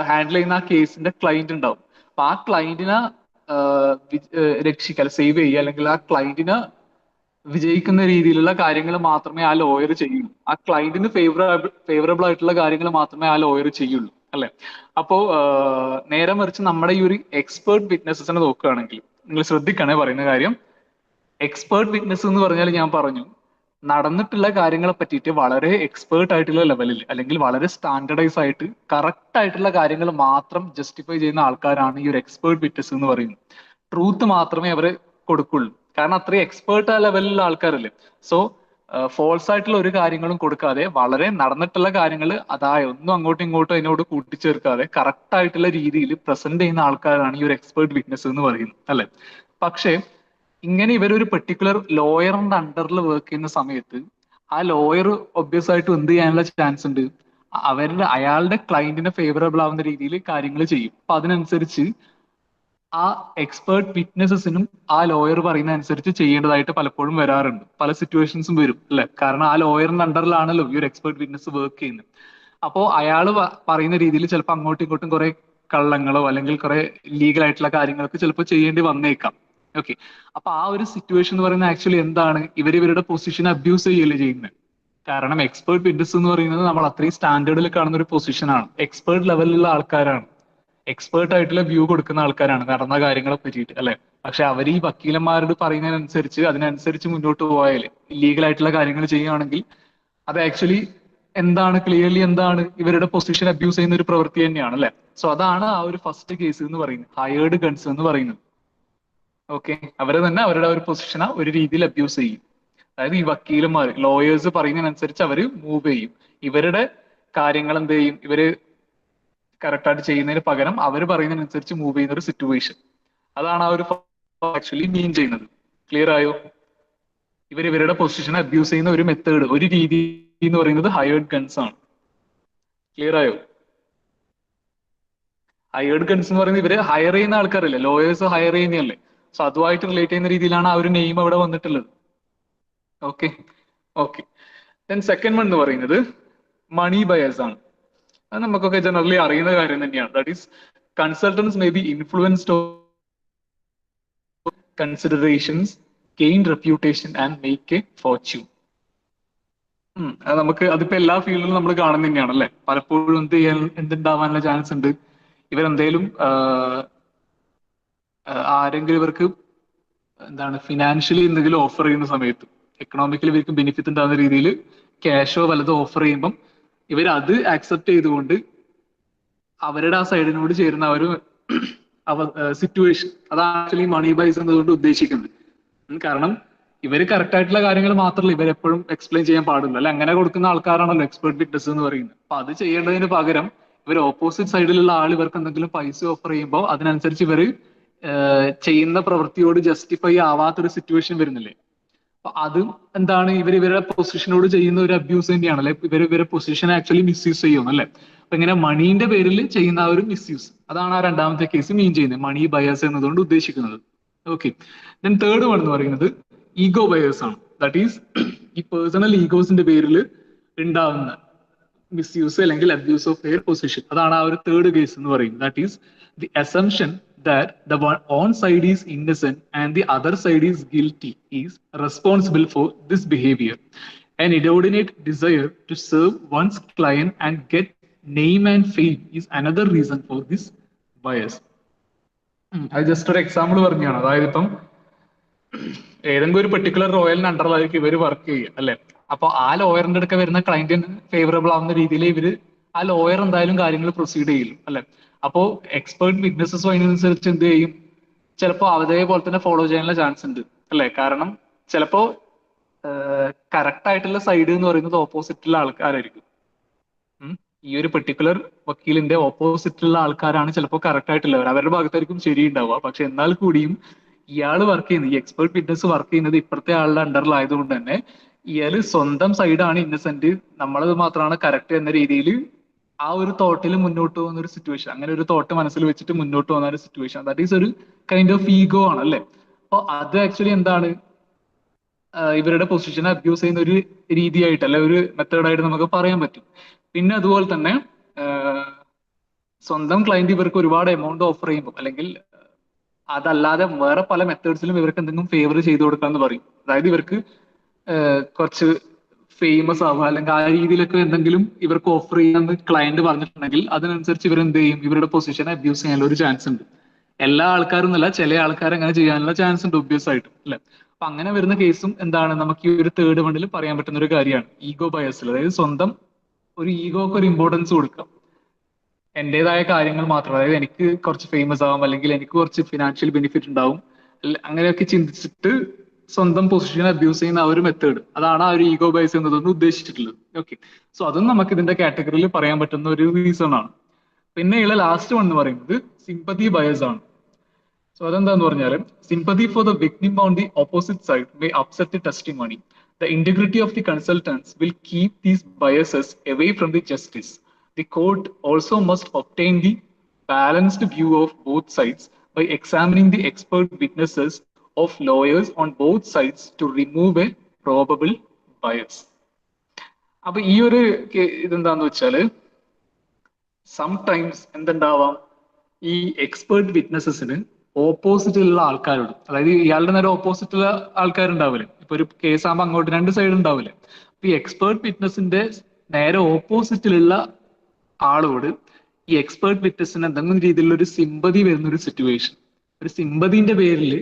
[SPEAKER 1] ഹാൻഡിൽ ചെയ്യുന്ന ആ കേസിന്റെ ക്ലയന്റ് ഉണ്ടാവും. അപ്പൊ ആ ക്ലയന്റിനെ രക്ഷിക്കുക, സേവ് ചെയ്യുക, അല്ലെങ്കിൽ ആ ക്ലയന്റിനെ വിജയിക്കുന്ന രീതിയിലുള്ള കാര്യങ്ങൾ മാത്രമേ ആ ലോയർ ചെയ്യുള്ളൂ. ആ ക്ലയന്റിന് ഫേവറബിൾ ആയിട്ടുള്ള കാര്യങ്ങൾ മാത്രമേ ആ ലോയർ ചെയ്യുള്ളൂ അല്ലെ. അപ്പോ നേരെ മറിച്ച് നമ്മുടെ ഈ ഒരു എക്സ്പേർട്ട് വിറ്റ്നസസിനെ നോക്കുകയാണെങ്കിൽ നിങ്ങൾ ശ്രദ്ധിക്കണേ പറയുന്ന കാര്യം, എക്സ്പേർട്ട് വിറ്റ്നസ് എന്ന് പറഞ്ഞാൽ ഞാൻ പറഞ്ഞു നടന്നിട്ടുള്ള കാര്യങ്ങളെ പറ്റിയിട്ട് വളരെ എക്സ്പേർട്ട് ആയിട്ടുള്ള ലെവലിൽ അല്ലെങ്കിൽ വളരെ സ്റ്റാൻഡർഡൈസ് ആയിട്ട് കറക്റ്റ് ആയിട്ടുള്ള കാര്യങ്ങൾ മാത്രം ജസ്റ്റിഫൈ ചെയ്യുന്ന ആൾക്കാരാണ് ഈ ഒരു എക്സ്പേർട്ട് വിറ്റ്നസ് എന്ന് പറയുന്നത്. ട്രൂത്ത് മാത്രമേ അവർ കൊടുക്കുള്ളൂ, കാരണം അത്രയും എക്സ്പേർട്ട് ആ ലെവലിലുള്ള ആൾക്കാരല്ലേ. സോ ഫോൾസ് ആയിട്ടുള്ള ഒരു കാര്യങ്ങളും കൊടുക്കാതെ വളരെ നടന്നിട്ടുള്ള കാര്യങ്ങൾ ഒന്നും അങ്ങോട്ടും ഇങ്ങോട്ടും അതിനോട് കൂട്ടിച്ചേർക്കാതെ കറക്റ്റ് ആയിട്ടുള്ള രീതിയിൽ പ്രസന്റ് ചെയ്യുന്ന ആൾക്കാരാണ് ഈ ഒരു എക്സ്പേർട്ട് വിറ്റ്നസ് എന്ന് പറയുന്നത് അല്ലെ. പക്ഷേ ഇങ്ങനെ ഇവരൊരു പെർട്ടിക്കുലർ ലോയറിന്റെ അണ്ടറിൽ വർക്ക് ചെയ്യുന്ന സമയത്ത് ആ ലോയർ ഒബ്വിയസ് ആയിട്ട് എന്ത് ചെയ്യാനുള്ള ചാൻസ് ഉണ്ട്, അയാളുടെ ക്ലയന്റിന് ഫേവറബിൾ ആവുന്ന രീതിയിൽ കാര്യങ്ങൾ ചെയ്യും. അപ്പൊ അതിനനുസരിച്ച് ആ എക്സ്പേർട്ട് വിറ്റ്നസസിനും ആ ലോയർ പറയുന്ന അനുസരിച്ച് ചെയ്യേണ്ടതായിട്ട് പലപ്പോഴും വരാറുണ്ട്, പല സിറ്റുവേഷൻസും വരും അല്ലെ. കാരണം ആ ലോയറിന്റെ അണ്ടറിലാണല്ലോ ഈ ഒരു എക്സ്പേർട്ട് വിറ്റ്നസ് വർക്ക് ചെയ്യുന്നത്. അപ്പോ അയാൾ പറയുന്ന രീതിയിൽ ചിലപ്പോൾ അങ്ങോട്ടും ഇങ്ങോട്ടും കുറെ കള്ളങ്ങളോ അല്ലെങ്കിൽ കുറെ ലീഗൽ ആയിട്ടുള്ള കാര്യങ്ങളൊക്കെ ചിലപ്പോൾ ചെയ്യേണ്ടി വന്നേക്കാം. ഓക്കെ, അപ്പൊ ആ ഒരു സിറ്റുവേഷൻ എന്ന് പറയുന്നത് ആക്ച്വലി എന്താണ്, ഇവരുടെ പൊസിഷൻ അബ്യൂസ് ചെയ്യല്ലേ ചെയ്യുന്നത്. കാരണം എക്സ്പേർട്ട് വിറ്റ്നസ് എന്ന് പറയുന്നത് നമ്മൾ അത്രയും സ്റ്റാൻഡേർഡിൽ കാണുന്ന ഒരു പൊസിഷനാണ്, എക്സ്പേർട്ട് ലെവലിലുള്ള ആൾക്കാരാണ്, എക്സ്പേർട്ട് ആയിട്ടുള്ള വ്യൂ കൊടുക്കുന്ന ആൾക്കാരാണ് നടന്ന കാര്യങ്ങളെ പറ്റിയിട്ട് അല്ലെ. പക്ഷെ അവർ ഈ വക്കീലന്മാരോട് പറയുന്നതിനനുസരിച്ച് അതിനനുസരിച്ച് മുന്നോട്ട് പോയാൽ ഇല്ലീഗൽ ആയിട്ടുള്ള കാര്യങ്ങൾ ചെയ്യുകയാണെങ്കിൽ അത് ആക്ച്വലി എന്താണ്, ക്ലിയർലി എന്താണ്, ഇവരുടെ പൊസിഷൻ അബ്യൂസ് ചെയ്യുന്ന ഒരു പ്രവൃത്തി തന്നെയാണ് അല്ലെ. സോ അതാണ് ആ ഒരു ഫസ്റ്റ് കേസ് എന്ന് പറയുന്നത്, ഹയേർഡ് ഗൺസ് എന്ന് പറയുന്നത്. ഓക്കെ, അവരെ തന്നെ അവരുടെ ഒരു പൊസിഷനെ ഒരു രീതിയിൽ അബ്യൂസ് ചെയ്യും. അതായത് ഈ വക്കീലന്മാർ ലോയേഴ്സ് പറയുന്നതിനനുസരിച്ച് അവർ മൂവ് ചെയ്യും, ഇവരുടെ കാര്യങ്ങൾ എന്ത് ചെയ്യും, ഇവര് കറക്റ്റായിട്ട് ചെയ്യുന്നതിന് പകരം അവർ പറയുന്നതിനനുസരിച്ച് മൂവ് ചെയ്യുന്ന ഒരു സിറ്റുവേഷൻ. അതാണ് ആ ഒരു ആക്ച്വലി മീൻ ചെയ്യുന്നത്. ക്ലിയർ ആയോ? ഇവരുടെ പൊസിഷനെ അബ്യൂസ് ചെയ്യുന്ന ഒരു മെത്തേഡ്, ഒരു രീതി എന്ന് പറയുന്നത് ഹയേർഡ് ഗൺസ് ആണ്. ക്ലിയർ ആയോ? ഹയേർഡ് ഗൺസ് എന്ന് പറയുന്നത് ഇവര് ഹയർ ചെയ്യുന്ന ആൾക്കാരല്ലേ, ലോയേഴ്സ് ഹയർ ചെയ്യുന്നതല്ലേ. സോ അതുമായിട്ട് റിലേറ്റ് ചെയ്യുന്ന രീതിയിലാണ് ആ ഒരു നെയിം അവിടെ വന്നിട്ടുള്ളത്. Okay okay. Then second one എന്ന് പറയുന്നത് മണി ബയേഴ്സ് ആണ്. അത് നമുക്കൊക്കെ ജനറലി അറിയുന്ന കാര്യം തന്നെയാണ്. That is consultants may be influenced considerations gain reputation and make A Fortune. അത് നമുക്ക് അതിപ്പോ എല്ലാ ഫീൽഡിലും നമ്മൾ കാണുന്ന തന്നെയാണ് അല്ലെ. പലപ്പോഴും എന്തുണ്ടാവാനുള്ള ചാൻസ് ഉണ്ട്, ഇവരെന്തേലും ആരെങ്കിലും ഇവർക്ക് എന്താണ് ഫിനാൻഷ്യലി എന്തെങ്കിലും ഓഫർ ചെയ്യുന്ന സമയത്ത്, എക്കണോമിക്കലി ഇവർക്ക് ബെനിഫിറ്റ് ഉണ്ടാകുന്ന രീതിയിൽ ക്യാഷോ വല്ലതോ ഓഫർ ചെയ്യുമ്പം ഇവർ അത് ആക്സെപ്റ്റ് ചെയ്തുകൊണ്ട് അവരുടെ ആ സൈഡിനോട് ചേരുന്ന ഒരു സിറ്റുവേഷൻ, അതാണ് ആക്ച്വലി മണി ബൈസ് എന്നതുകൊണ്ട് ഉദ്ദേശിക്കുന്നത്. കാരണം ഇവര് കറക്റ്റ് ആയിട്ടുള്ള കാര്യങ്ങൾ മാത്രമല്ല ഇവരെപ്പോഴും എക്സ്പ്ലെയിൻ ചെയ്യാൻ പാടില്ല അല്ലെ. അങ്ങനെ കൊടുക്കുന്ന ആൾക്കാരാണല്ലോ എക്സ്പെർട്ട് വിറ്റ്നസ് എന്ന് പറയുന്നത്. അപ്പൊ അത് ചെയ്യേണ്ടതിന് പകരം ഇവർ ഓപ്പോസിറ്റ് സൈഡിലുള്ള ആൾ ഇവർക്ക് എന്തെങ്കിലും പൈസ ഓഫർ ചെയ്യുമ്പോൾ അതിനനുസരിച്ച് ഇവര് ചെയ്യുന്ന പ്രവൃത്തിയോട് ജസ്റ്റിഫൈ ആവാത്തൊരു സിറ്റുവേഷൻ വരുന്നില്ലേ. അപ്പൊ അതും എന്താണ്, ഇവരുടെ പൊസിഷനോട് ചെയ്യുന്ന ഒരു അബ്യൂസ് തന്നെയാണ് അല്ലെ. ഇവരെ പൊസിഷൻ ആക്ച്വലി മിസ്യൂസ് ചെയ്യും അല്ലെ. അപ്പൊ ഇങ്ങനെ മണീന്റെ പേരിൽ ചെയ്യുന്ന ആ ഒരു മിസ്യൂസ്, അതാണ് ആ രണ്ടാമത്തെ കേസ് മീൻ ചെയ്യുന്നത്, മണി ബയസ് എന്നതുകൊണ്ട് ഉദ്ദേശിക്കുന്നത്. ഓക്കെ, ദെൻ തേർഡ് വൺ എന്ന് പറയുന്നത് ഈഗോ ബയേഴ്സ് ആണ്. ദാറ്റ് ഈസ് ഈ പേഴ്സണൽ ഈഗോസിന്റെ പേരിൽ ഉണ്ടാവുന്ന മിസ്യൂസ് അല്ലെങ്കിൽ അബ്യൂസ് ഓഫ് ദെയർ പൊസിഷൻ, അതാണ് ആ ഒരു തേർഡ് കേസ് എന്ന് പറയുന്നത്. That is the assumption that the one side is innocent and the other side is guilty is responsible for this behavior. An inordinate desire to serve one's client and get name and fame is another reason for this bias. അത് just ഒരു example പറഞ്ഞാണ്. അതായത് ഇപ്പം ഏതെങ്കിലും ഒരു particular റോയലിന് അണ്ടറിലായിരിക്കും ഇവർ work ചെയ്യുക അല്ലെ. അപ്പൊ ആ ലോയറിന്റെ അടുക്ക വരുന്ന ക്ലയന്റിന് ഫേവറബിൾ ആവുന്ന രീതിയിൽ ഇവര് ആ ലോയർ എന്തായാലും കാര്യങ്ങൾ പ്രൊസീഡ് ചെയ്യും അല്ലെ. അപ്പോ എക്സ്പേർട്ട് വിറ്റ്നസസ് അതിനനുസരിച്ച് എന്ത് ചെയ്യും, ചിലപ്പോ അതേപോലെ തന്നെ ഫോളോ ചെയ്യാനുള്ള ചാൻസ് ഉണ്ട് അല്ലെ. കാരണം ചിലപ്പോ കറക്റ്റ് ആയിട്ടുള്ള സൈഡ് എന്ന് പറയുന്നത് ഓപ്പോസിറ്റുള്ള ആൾക്കാരായിരിക്കും. ഈ ഒരു പെർട്ടിക്കുലർ വക്കീലിന്റെ ഓപ്പോസിറ്റുള്ള ആൾക്കാരാണ് ചിലപ്പോൾ കറക്റ്റ് ആയിട്ടുള്ളവർ, അവരുടെ ഭാഗത്തായിരിക്കും ശരി ഉണ്ടാവുക. പക്ഷെ എന്നാൽ കൂടിയും ഇയാൾ വർക്ക് ചെയ്യുന്നത്, ഈ എക്സ്പേർട്ട് വിറ്റ്നസ് വർക്ക് ചെയ്യുന്നത് ഇപ്പുറത്തെ ആളുടെ അണ്ടറിലായതുകൊണ്ട് തന്നെ ഇയാള് സ്വന്തം സൈഡാണ് ഇന്നസെന്റ്, നമ്മളത് മാത്രമാണ് കറക്റ്റ് എന്ന രീതിയിൽ ആ ഒരു തോട്ടിൽ മുന്നോട്ട് പോകുന്ന ഒരു സിറ്റുവേഷൻ, അങ്ങനെ ഒരു തോട്ട് മനസ്സിൽ വെച്ചിട്ട് മുന്നോട്ട് പോകുന്ന ഒരു സിറ്റുവേഷൻ, ദാറ്റ് ഈസ് ഒരു കൈൻഡ് ഓഫ് ഈഗോ ആണ് അല്ലെ. അപ്പൊ അത് ആക്ച്വലി എന്താണ്, ഇവരുടെ പൊസിഷനെ അബ്യൂസ് ചെയ്യുന്ന ഒരു രീതിയായിട്ട് അല്ലെ, ഒരു മെത്തേഡായിട്ട് നമുക്ക് പറയാൻ പറ്റും. പിന്നെ അതുപോലെ തന്നെ സ്വന്തം ക്ലയന്റ് ഇവർക്ക് ഒരുപാട് എമൗണ്ട് ഓഫർ ചെയ്യുമ്പോൾ അല്ലെങ്കിൽ അതല്ലാതെ വേറെ പല മെത്തേഡ്സിലും ഇവർക്ക് എന്തെങ്കിലും ഫേവർ ചെയ്തു കൊടുക്കാന്ന് പറയും. അതായത് ഇവർക്ക് കുറച്ച് ഫേമസ് ആവുക അല്ലെങ്കിൽ ആ രീതിയിലൊക്കെ എന്തെങ്കിലും ഇവർക്ക് ഓഫർ ചെയ്യാന്ന് ക്ലയന്റ് പറഞ്ഞിട്ടുണ്ടെങ്കിൽ അതിനനുസരിച്ച് ഇവർ എന്ത് ചെയ്യും, ഇവരുടെ പൊസിഷനെ അബ്യൂസ് ചെയ്യാനുള്ള ഒരു ചാൻസ് ഉണ്ട്. എല്ലാ ആൾക്കാരും എന്നല്ല, ചില ആൾക്കാർ അങ്ങനെ ചെയ്യാനുള്ള ചാൻസ് ഉണ്ട് ഒബ്വിയസ് ആയിട്ടും അല്ലെ. അപ്പൊ അങ്ങനെ വരുന്ന കേസും എന്താണ്, നമുക്ക് ഈ ഒരു തേർഡ് വണ്ണിൽ പറയാൻ പറ്റുന്ന ഒരു കാര്യമാണ് ഈഗോ ബയസിൽ. അതായത് സ്വന്തം ഒരു ഈഗോക്ക് ഒരു ഇമ്പോർട്ടൻസ് കൊടുക്കാം, എന്റേതായ കാര്യങ്ങൾ മാത്രം, അതായത് എനിക്ക് കുറച്ച് ഫേമസ് ആവാം അല്ലെങ്കിൽ എനിക്ക് കുറച്ച് ഫിനാൻഷ്യൽ ബെനിഫിറ്റ് ഉണ്ടാവും, അങ്ങനെയൊക്കെ ചിന്തിച്ചിട്ട് സ്വന്തം പൊസിഷൻ അബ്യൂസ് ചെയ്യുന്ന ആ ഒരു മെത്തേഡ്, അതാണ് ആ ഒരു ഈഗോ ബയസ് എന്നതൊന്നും ഉദ്ദേശിച്ചിട്ടുള്ളത്. ഓക്കെ, സോ അതും നമുക്ക് ഇതിന്റെ കാറ്റഗറിയിൽ പറയാൻ പറ്റുന്ന ഒരു റീസൺ ആണ്. പിന്നെയുള്ള ലാസ്റ്റ് വൺ എന്ന് പറയുന്നത് സിമ്പതി ബയസ് ആണ്. സോ അതെന്താന്ന് പറഞ്ഞാൽ, sympathy for the victim on the opposite side may upset the testimony. The integrity of the consultants will keep these biases away from the justice. The court also must obtain the balanced view of both sides by examining the expert witnesses of lawyers on both sides to remove a probable bias. അപ്പൊ ഈ ഒരു ഇതെന്താന്ന് വെച്ചാല്, sometimes എന്തുണ്ടാവാം, ഈ expert വിറ്റ്നസസിന് ഓപ്പോസിറ്റുള്ള ആൾക്കാരോട്, അതായത് ഇയാളുടെ നേരെ ഓപ്പോസിറ്റുള്ള ആൾക്കാരുണ്ടാവില്ലേ, ഇപ്പൊ ഒരു കേസ് ആകുമ്പോൾ അങ്ങോട്ട് രണ്ട് സൈഡ് ഉണ്ടാവില്ലേ. അപ്പൊ ഈ എക്സ്പേർട്ട് വിറ്റ്നസിന്റെ നേരെ ഓപ്പോസിറ്റിലുള്ള ആളോട് ഈ എക്സ്പേർട്ട് വിറ്റ്നസിന് എന്തെങ്കിലും രീതിയിലുള്ള ഒരു സിമ്പതി വരുന്ന ഒരു സിറ്റുവേഷൻ, ഒരു സിമ്പതിന്റെ പേരിൽ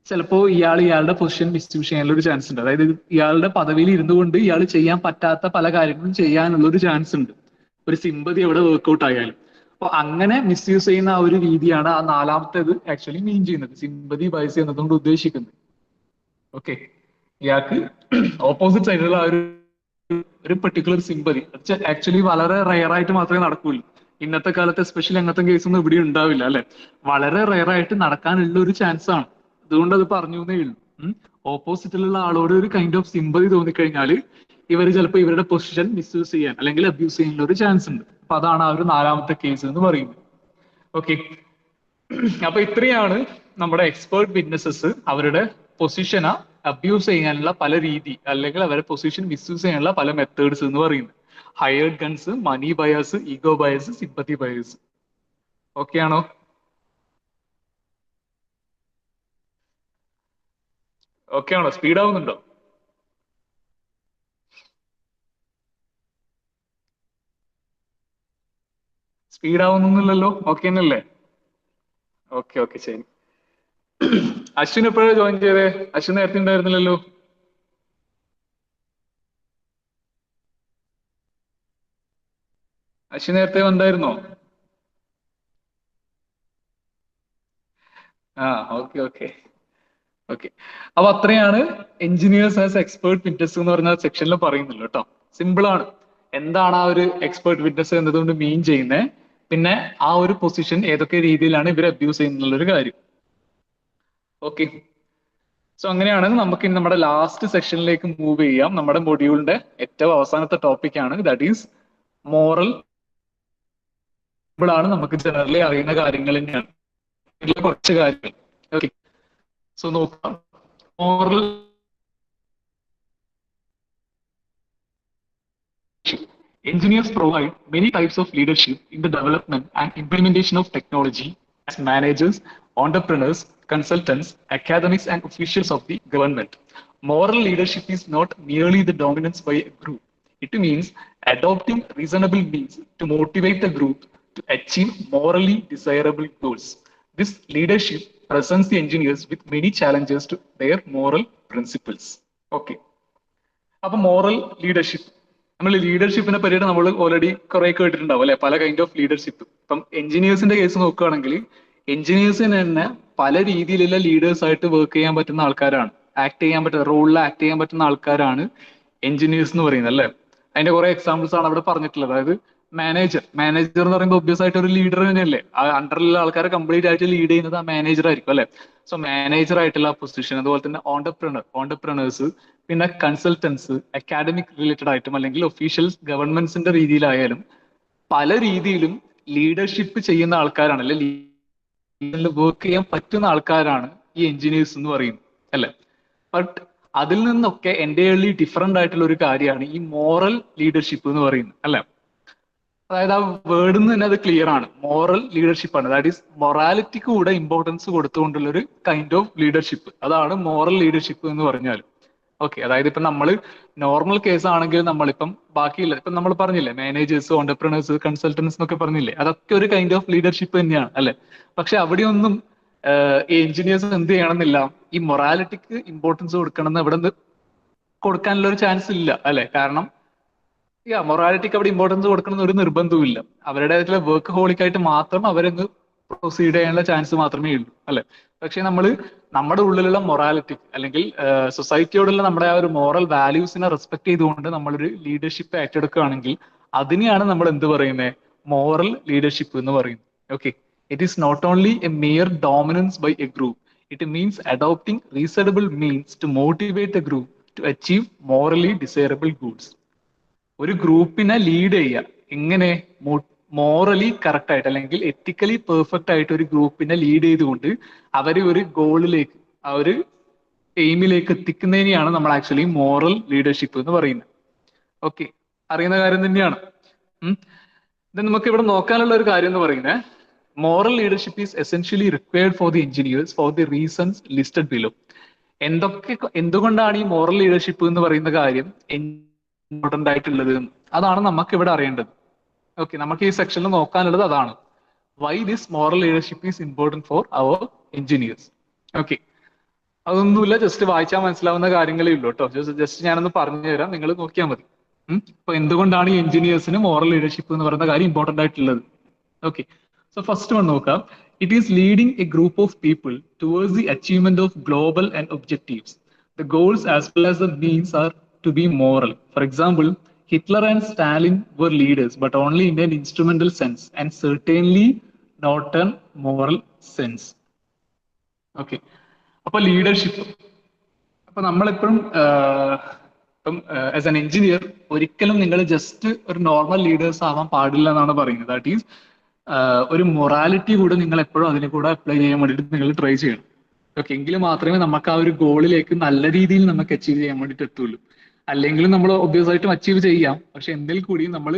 [SPEAKER 1] ചിലപ്പോ ഇയാളുടെ പൊസിഷൻ മിസ്യൂസ് ചെയ്യാനുള്ള ഒരു ചാൻസ് ഉണ്ട്. അതായത് ഇയാളുടെ പദവിയിൽ ഇരുന്നുകൊണ്ട് ഇയാൾ ചെയ്യാൻ പറ്റാത്ത പല കാര്യങ്ങളും ചെയ്യാനുള്ള ഒരു ചാൻസ് ഉണ്ട്, ഒരു സിമ്പതി എവിടെ വർക്ക്ഔട്ട് ആയാലും. അപ്പൊ അങ്ങനെ മിസ്യൂസ് ചെയ്യുന്ന ആ ഒരു രീതിയാണ് ആ നാലാമത്തേത് ആക്ച്വലി മീൻ ചെയ്യുന്നത്, സിമ്പതി ബയസ് എന്നതുകൊണ്ട് ഉദ്ദേശിക്കുന്നത്. ഓക്കെ, ഇയാൾക്ക് ഓപ്പോസിറ്റ് സൈഡിലുള്ള ആ ഒരു പെർട്ടിക്കുലർ സിമ്പതി ആക്ച്വലി വളരെ റയർ ആയിട്ട് മാത്രമേ നടക്കൂള്ളൂ. ഇന്നത്തെ കാലത്ത് എസ്പെഷ്യലി അങ്ങനത്തെ കേസൊന്നും ഇവിടെ ഉണ്ടാവില്ല അല്ലെ, വളരെ റയർ ആയിട്ട് നടക്കാനുള്ള ഒരു ചാൻസ് ആണ്. അതുകൊണ്ട് അത് പറഞ്ഞു എന്നേ ഉള്ളൂ. ഓപ്പോസിറ്റിലുള്ള ആളോട് ഒരു കൈൻഡ് ഓഫ് സിമ്പതി തോന്നിക്കഴിഞ്ഞാൽ ഇവർ ചിലപ്പോൾ ഇവരുടെ പൊസിഷൻ മിസ്യൂസ് ചെയ്യാൻ അല്ലെങ്കിൽ അബ്യൂസ് ചെയ്യാനുള്ള ഒരു ചാൻസ് ഉണ്ട്. അപ്പൊ അതാണ് ആ ഒരു നാലാമത്തെ കേസ് എന്ന് പറയുന്നത്. ഓക്കെ, അപ്പൊ ഇത്രയാണ് നമ്മുടെ എക്സ്പേർട്ട് വിറ്റ്നസസ് അവരുടെ പൊസിഷനെ അബ്യൂസ് ചെയ്യാനുള്ള പല രീതി അല്ലെങ്കിൽ അവരുടെ പൊസിഷൻ മിസ്യൂസ് ചെയ്യാനുള്ള പല മെത്തേഡ്സ് എന്ന് പറയുന്നത്. Hired guns, money bias, ego bias, sympathy bias. Okay ആണോ? ഓക്കെ ആണോ? സ്പീഡ് ആവുന്നുണ്ടോ? സ്പീഡ് ആവുന്നില്ലല്ലോ? ഓക്കെ തന്നെയല്ലേ? ഓക്കെ ഓക്കെ ശരി. അശ്വിൻ എപ്പോഴാണ് ജോയിൻ ചെയ്തേ? അശ്വിൻ നേരത്തെ ഉണ്ടായിരുന്നില്ലല്ലോ. അശ്വിൻ നേരത്തെ ഉണ്ടായിരുന്നോ? ആ ഓക്കെ ഓക്കെ ഓക്കെ. അപ്പൊ അത്രയാണ് എഞ്ചിനീയേഴ്സ് ആസ് എക്സ്പേർട്ട് വിറ്റ്നസ് എന്ന് പറഞ്ഞ സെക്ഷനിൽ പറയുന്നുള്ളൂ കേട്ടോ. സിമ്പിൾ ആണ്. എന്താണ് ആ ഒരു എക്സ്പേർട്ട് വിറ്റ്നസ് എന്നതുകൊണ്ട് മീൻ ചെയ്യുന്നത്, പിന്നെ ആ ഒരു പൊസിഷൻ ഏതൊക്കെ രീതിയിലാണ് ഇവർ അബ്യൂസ് ചെയ്യുന്നുള്ള ഒരു കാര്യം. ഓക്കെ. സോ അങ്ങനെയാണെങ്കിൽ നമുക്ക് ഇനി നമ്മുടെ ലാസ്റ്റ് സെക്ഷനിലേക്ക് മൂവ് ചെയ്യാം. നമ്മുടെ മൊഡ്യൂളിന്റെ ഏറ്റവും അവസാനത്തെ ടോപ്പിക് ആണ്, ദാറ്റ് ഈസ് മോറൽ. ആണ് നമുക്ക് ജനറലി അറിയുന്ന കാര്യങ്ങൾ തന്നെയാണ്. ഇതിലെ കുറച്ച് കാര്യങ്ങൾ. ഓക്കെ. സോ നോക്കാം. Moral engineers provide many types of leadership in the development and implementation of technology as managers, entrepreneurs, consultants, academics, and officials of the government. Moral leadership is not merely the dominance by a group. It means adopting reasonable means to motivate the group to achieve morally desirable goals. This leadership presents the engineers with many challenges to their moral principles. Okay. അപ്പൊ moral leadership, നമ്മൾ ലീഡർഷിപ്പിനെ പറ്റിയിട്ട് നമ്മൾ already കുറെ കേട്ടിട്ടുണ്ടാവും അല്ലെ, പല kind of leadership. ഇപ്പം എഞ്ചിനീയേഴ്സിന്റെ case നോക്കുകയാണെങ്കിൽ എഞ്ചിനീയേഴ്സിന് തന്നെ പല രീതിയിലുള്ള ലീഡേഴ്സ് ആയിട്ട് വർക്ക് ചെയ്യാൻ പറ്റുന്ന ആൾക്കാരാണ്, ആക്ട് ചെയ്യാൻ പറ്റുന്ന റോളിൽ ആക്ട് ചെയ്യാൻ പറ്റുന്ന ആൾക്കാരാണ് എഞ്ചിനീയേഴ്സ് എന്ന് പറയുന്നത് അല്ലെ. അതിന്റെ കുറെ എക്സാമ്പിൾസ് ആണ് അവിടെ പറഞ്ഞിട്ടുള്ളത്. അതായത് മാനേജർ എന്ന് പറയുമ്പോൾ ഒബ്വിയസ് ആയിട്ട് ഒരു ലീഡർ തന്നെയല്ലേ, ആ അണ്ടറിലുള്ള ആൾക്കാരെ കംപ്ലീറ്റ് ആയിട്ട് ലീഡ് ചെയ്യുന്നത് ആ മാനേജർ ആയിരിക്കും അല്ലെ. സോ മാനേജർ ആയിട്ടുള്ള പൊസിഷൻ, അതുപോലെ തന്നെ ഓണ്ടർപ്രണേഴ്സ്, പിന്നെ കൺസൾട്ടൻസ്, അക്കാഡമിക് റിലേറ്റഡ് ആയിട്ടും അല്ലെങ്കിൽ ഒഫീഷ്യൽസ് ഗവൺമെന്റ്സിന്റെ രീതിയിലായാലും പല രീതിയിലും ലീഡർഷിപ്പ് ചെയ്യുന്ന ആൾക്കാരാണ്, അല്ലെ വർക്ക് ചെയ്യാൻ പറ്റുന്ന ആൾക്കാരാണ് ഈ എഞ്ചിനീയേഴ്സ് എന്ന് പറയുന്നത് അല്ലെ. ബട്ട് അതിൽ നിന്നൊക്കെ എൻ്റയർലി ഡിഫറെന്റ് ആയിട്ടുള്ള ഒരു കാര്യമാണ് ഈ മോറൽ ലീഡർഷിപ്പ് എന്ന് പറയുന്നത് അല്ലെ. അതായത് ആ വേർഡിൽ നിന്ന് തന്നെ അത് ക്ലിയർ ആണ്, മോറൽ ലീഡർഷിപ്പ് ആണ്. ദാറ്റ് ഈസ് മൊറാലിറ്റിക്ക് കൂടെ ഇമ്പോർട്ടൻസ് കൊടുത്തുകൊണ്ടുള്ള ഒരു കൈൻഡ് ഓഫ് ലീഡർഷിപ്പ്, അതാണ് മോറൽ ലീഡർഷിപ്പ് എന്ന് പറഞ്ഞാൽ. ഓക്കെ. അതായത് ഇപ്പൊ നമ്മൾ നോർമൽ കേസ് ആണെങ്കിൽ നമ്മളിപ്പം ബാക്കിയില്ല, ഇപ്പം നമ്മൾ പറഞ്ഞില്ലേ മാനേജേഴ്സ്, ഓണ്ടർപ്രണേഴ്സ്, കൺസൾട്ടൻസ് എന്നൊക്കെ പറഞ്ഞില്ലേ, അതൊക്കെ ഒരു കൈൻഡ് ഓഫ് ലീഡർഷിപ്പ് തന്നെയാണ് അല്ലെ. പക്ഷെ അവിടെയൊന്നും ഈ എഞ്ചിനീയേഴ്സ് എന്ത് ചെയ്യണമെന്നില്ല, ഈ മൊറാലിറ്റിക്ക് ഇമ്പോർട്ടൻസ് കൊടുക്കണം എന്ന് ഇവിടെ നിന്ന് കൊടുക്കാനുള്ള ഒരു ചാൻസ് ഇല്ല അല്ലെ. കാരണം മൊറാലിറ്റിക്ക് അവിടെ ഇമ്പോർട്ടൻസ് കൊടുക്കണം ഒരു നിർബന്ധവും. അവരുടെ വർക്ക് ഹോളിക് ആയിട്ട് മാത്രം അവരങ്ങ് പ്രൊസീഡ് ചെയ്യാനുള്ള ചാൻസ് മാത്രമേ ഉള്ളൂ അല്ലെ. പക്ഷെ നമ്മൾ നമ്മുടെ ഉള്ളിലുള്ള മൊറാലിറ്റി അല്ലെങ്കിൽ സൊസൈറ്റിയോടുള്ള നമ്മുടെ ആ ഒരു മോറൽ വാല്യൂസിനെ റെസ്പെക്ട് ചെയ്തുകൊണ്ട് നമ്മളൊരു ലീഡർഷിപ്പ് ഏറ്റെടുക്കുകയാണെങ്കിൽ അതിനെയാണ് നമ്മൾ എന്ത് പറയുന്നത്, മോറൽ ലീഡർഷിപ്പ് എന്ന് പറയുന്നത്. Okay. It is not only a mere dominance by a group, it means adopting reasonable means to motivate a group to achieve morally desirable goods. ഒരു ഗ്രൂപ്പിനെ ലീഡ് ചെയ്യുക എങ്ങനെ, മോറലി കറക്റ്റ് ആയിട്ട് അല്ലെങ്കിൽ എത്തിക്കലി പെർഫെക്റ്റ് ആയിട്ട് ഒരു ഗ്രൂപ്പിനെ ലീഡ് ചെയ്തുകൊണ്ട് അവരെ ഒരു ഗോളിലേക്ക്, ആ ഒരു എയിമിലേക്ക് എത്തിക്കുന്നതിനെയാണ് നമ്മൾ ആക്ച്വലി മോറൽ ലീഡർഷിപ്പ് എന്ന് പറയുന്നത്. ഓക്കെ. അറിയുന്ന കാര്യം തന്നെയാണ്. ഇത് നമുക്ക് ഇവിടെ നോക്കാനുള്ള ഒരു കാര്യം എന്ന് പറയുന്നത്, moral leadership is essentially required for the engineers for the reasons listed below. എന്തുകൊണ്ടാണ് ഈ മോറൽ ലീഡർഷിപ്പ് എന്ന് പറയുന്ന കാര്യം ഇമ്പോർട്ടന്റ് ആയിട്ടുള്ളത്, അതാണ് നമുക്ക് ഇവിടെ അറിയേണ്ടത്. ഓക്കെ. നമുക്ക് ഈ സെക്ഷനിൽ നോക്കാനുള്ളത് അതാണ്, why this moral leadership is important for our engineers. Okay. അതൊന്നുമില്ല, ജസ്റ്റ് വായിച്ചാൽ മനസ്സിലാവുന്ന കാര്യങ്ങളേ ഉള്ളൂ കേട്ടോ. ജസ്റ്റ് ഞാനൊന്ന് പറഞ്ഞു തരാം, നിങ്ങൾ നോക്കിയാൽ മതി. അപ്പൊ എന്തുകൊണ്ടാണ് ഈ എഞ്ചിനീയേഴ്സിന് മോറൽ ലീഡർഷിപ്പ് എന്ന് പറയുന്ന കാര്യം ഇമ്പോർട്ടന്റ് ആയിട്ടുള്ളത്. ഓക്കെ. സോ ഫസ്റ്റ് വൺ നോക്കാം. It is leading a group of people towards the achievement of global and objectives. The goals as well as the means are to be moral. For example, Hitler and Stalin were leaders, but only in an instrumental sense, and certainly not a moral sense. Okay. അപ്പൊ leadership, അപ്പൊ നമ്മളെപ്പോഴും ഇപ്പം as an engineer ഒരിക്കലും നിങ്ങൾ just ഒരു normal leaders ആവാൻ പാടില്ല എന്നാണ് പറയുന്നത്. ദാറ്റ് ഈസ് ഒരു മൊറാലിറ്റി കൂടെ നിങ്ങൾ എപ്പോഴും അതിനെ കൂടെ അപ്ലൈ ചെയ്യാൻ വേണ്ടിയിട്ട് നിങ്ങൾ ട്രൈ ചെയ്യണം. ഓക്കെ. എങ്കിൽ മാത്രമേ നമുക്ക് ആ ഒരു ഗോളിലേക്ക് നല്ല രീതിയിൽ നമുക്ക് അച്ചീവ് ചെയ്യാൻ വേണ്ടിയിട്ട് എത്തുള്ളൂ. അല്ലെങ്കിൽ നമ്മൾ ഒബ്വിയസ് ആയിട്ടും അച്ചീവ് ചെയ്യാം, പക്ഷെ എന്തിൽ കൂടി നമ്മൾ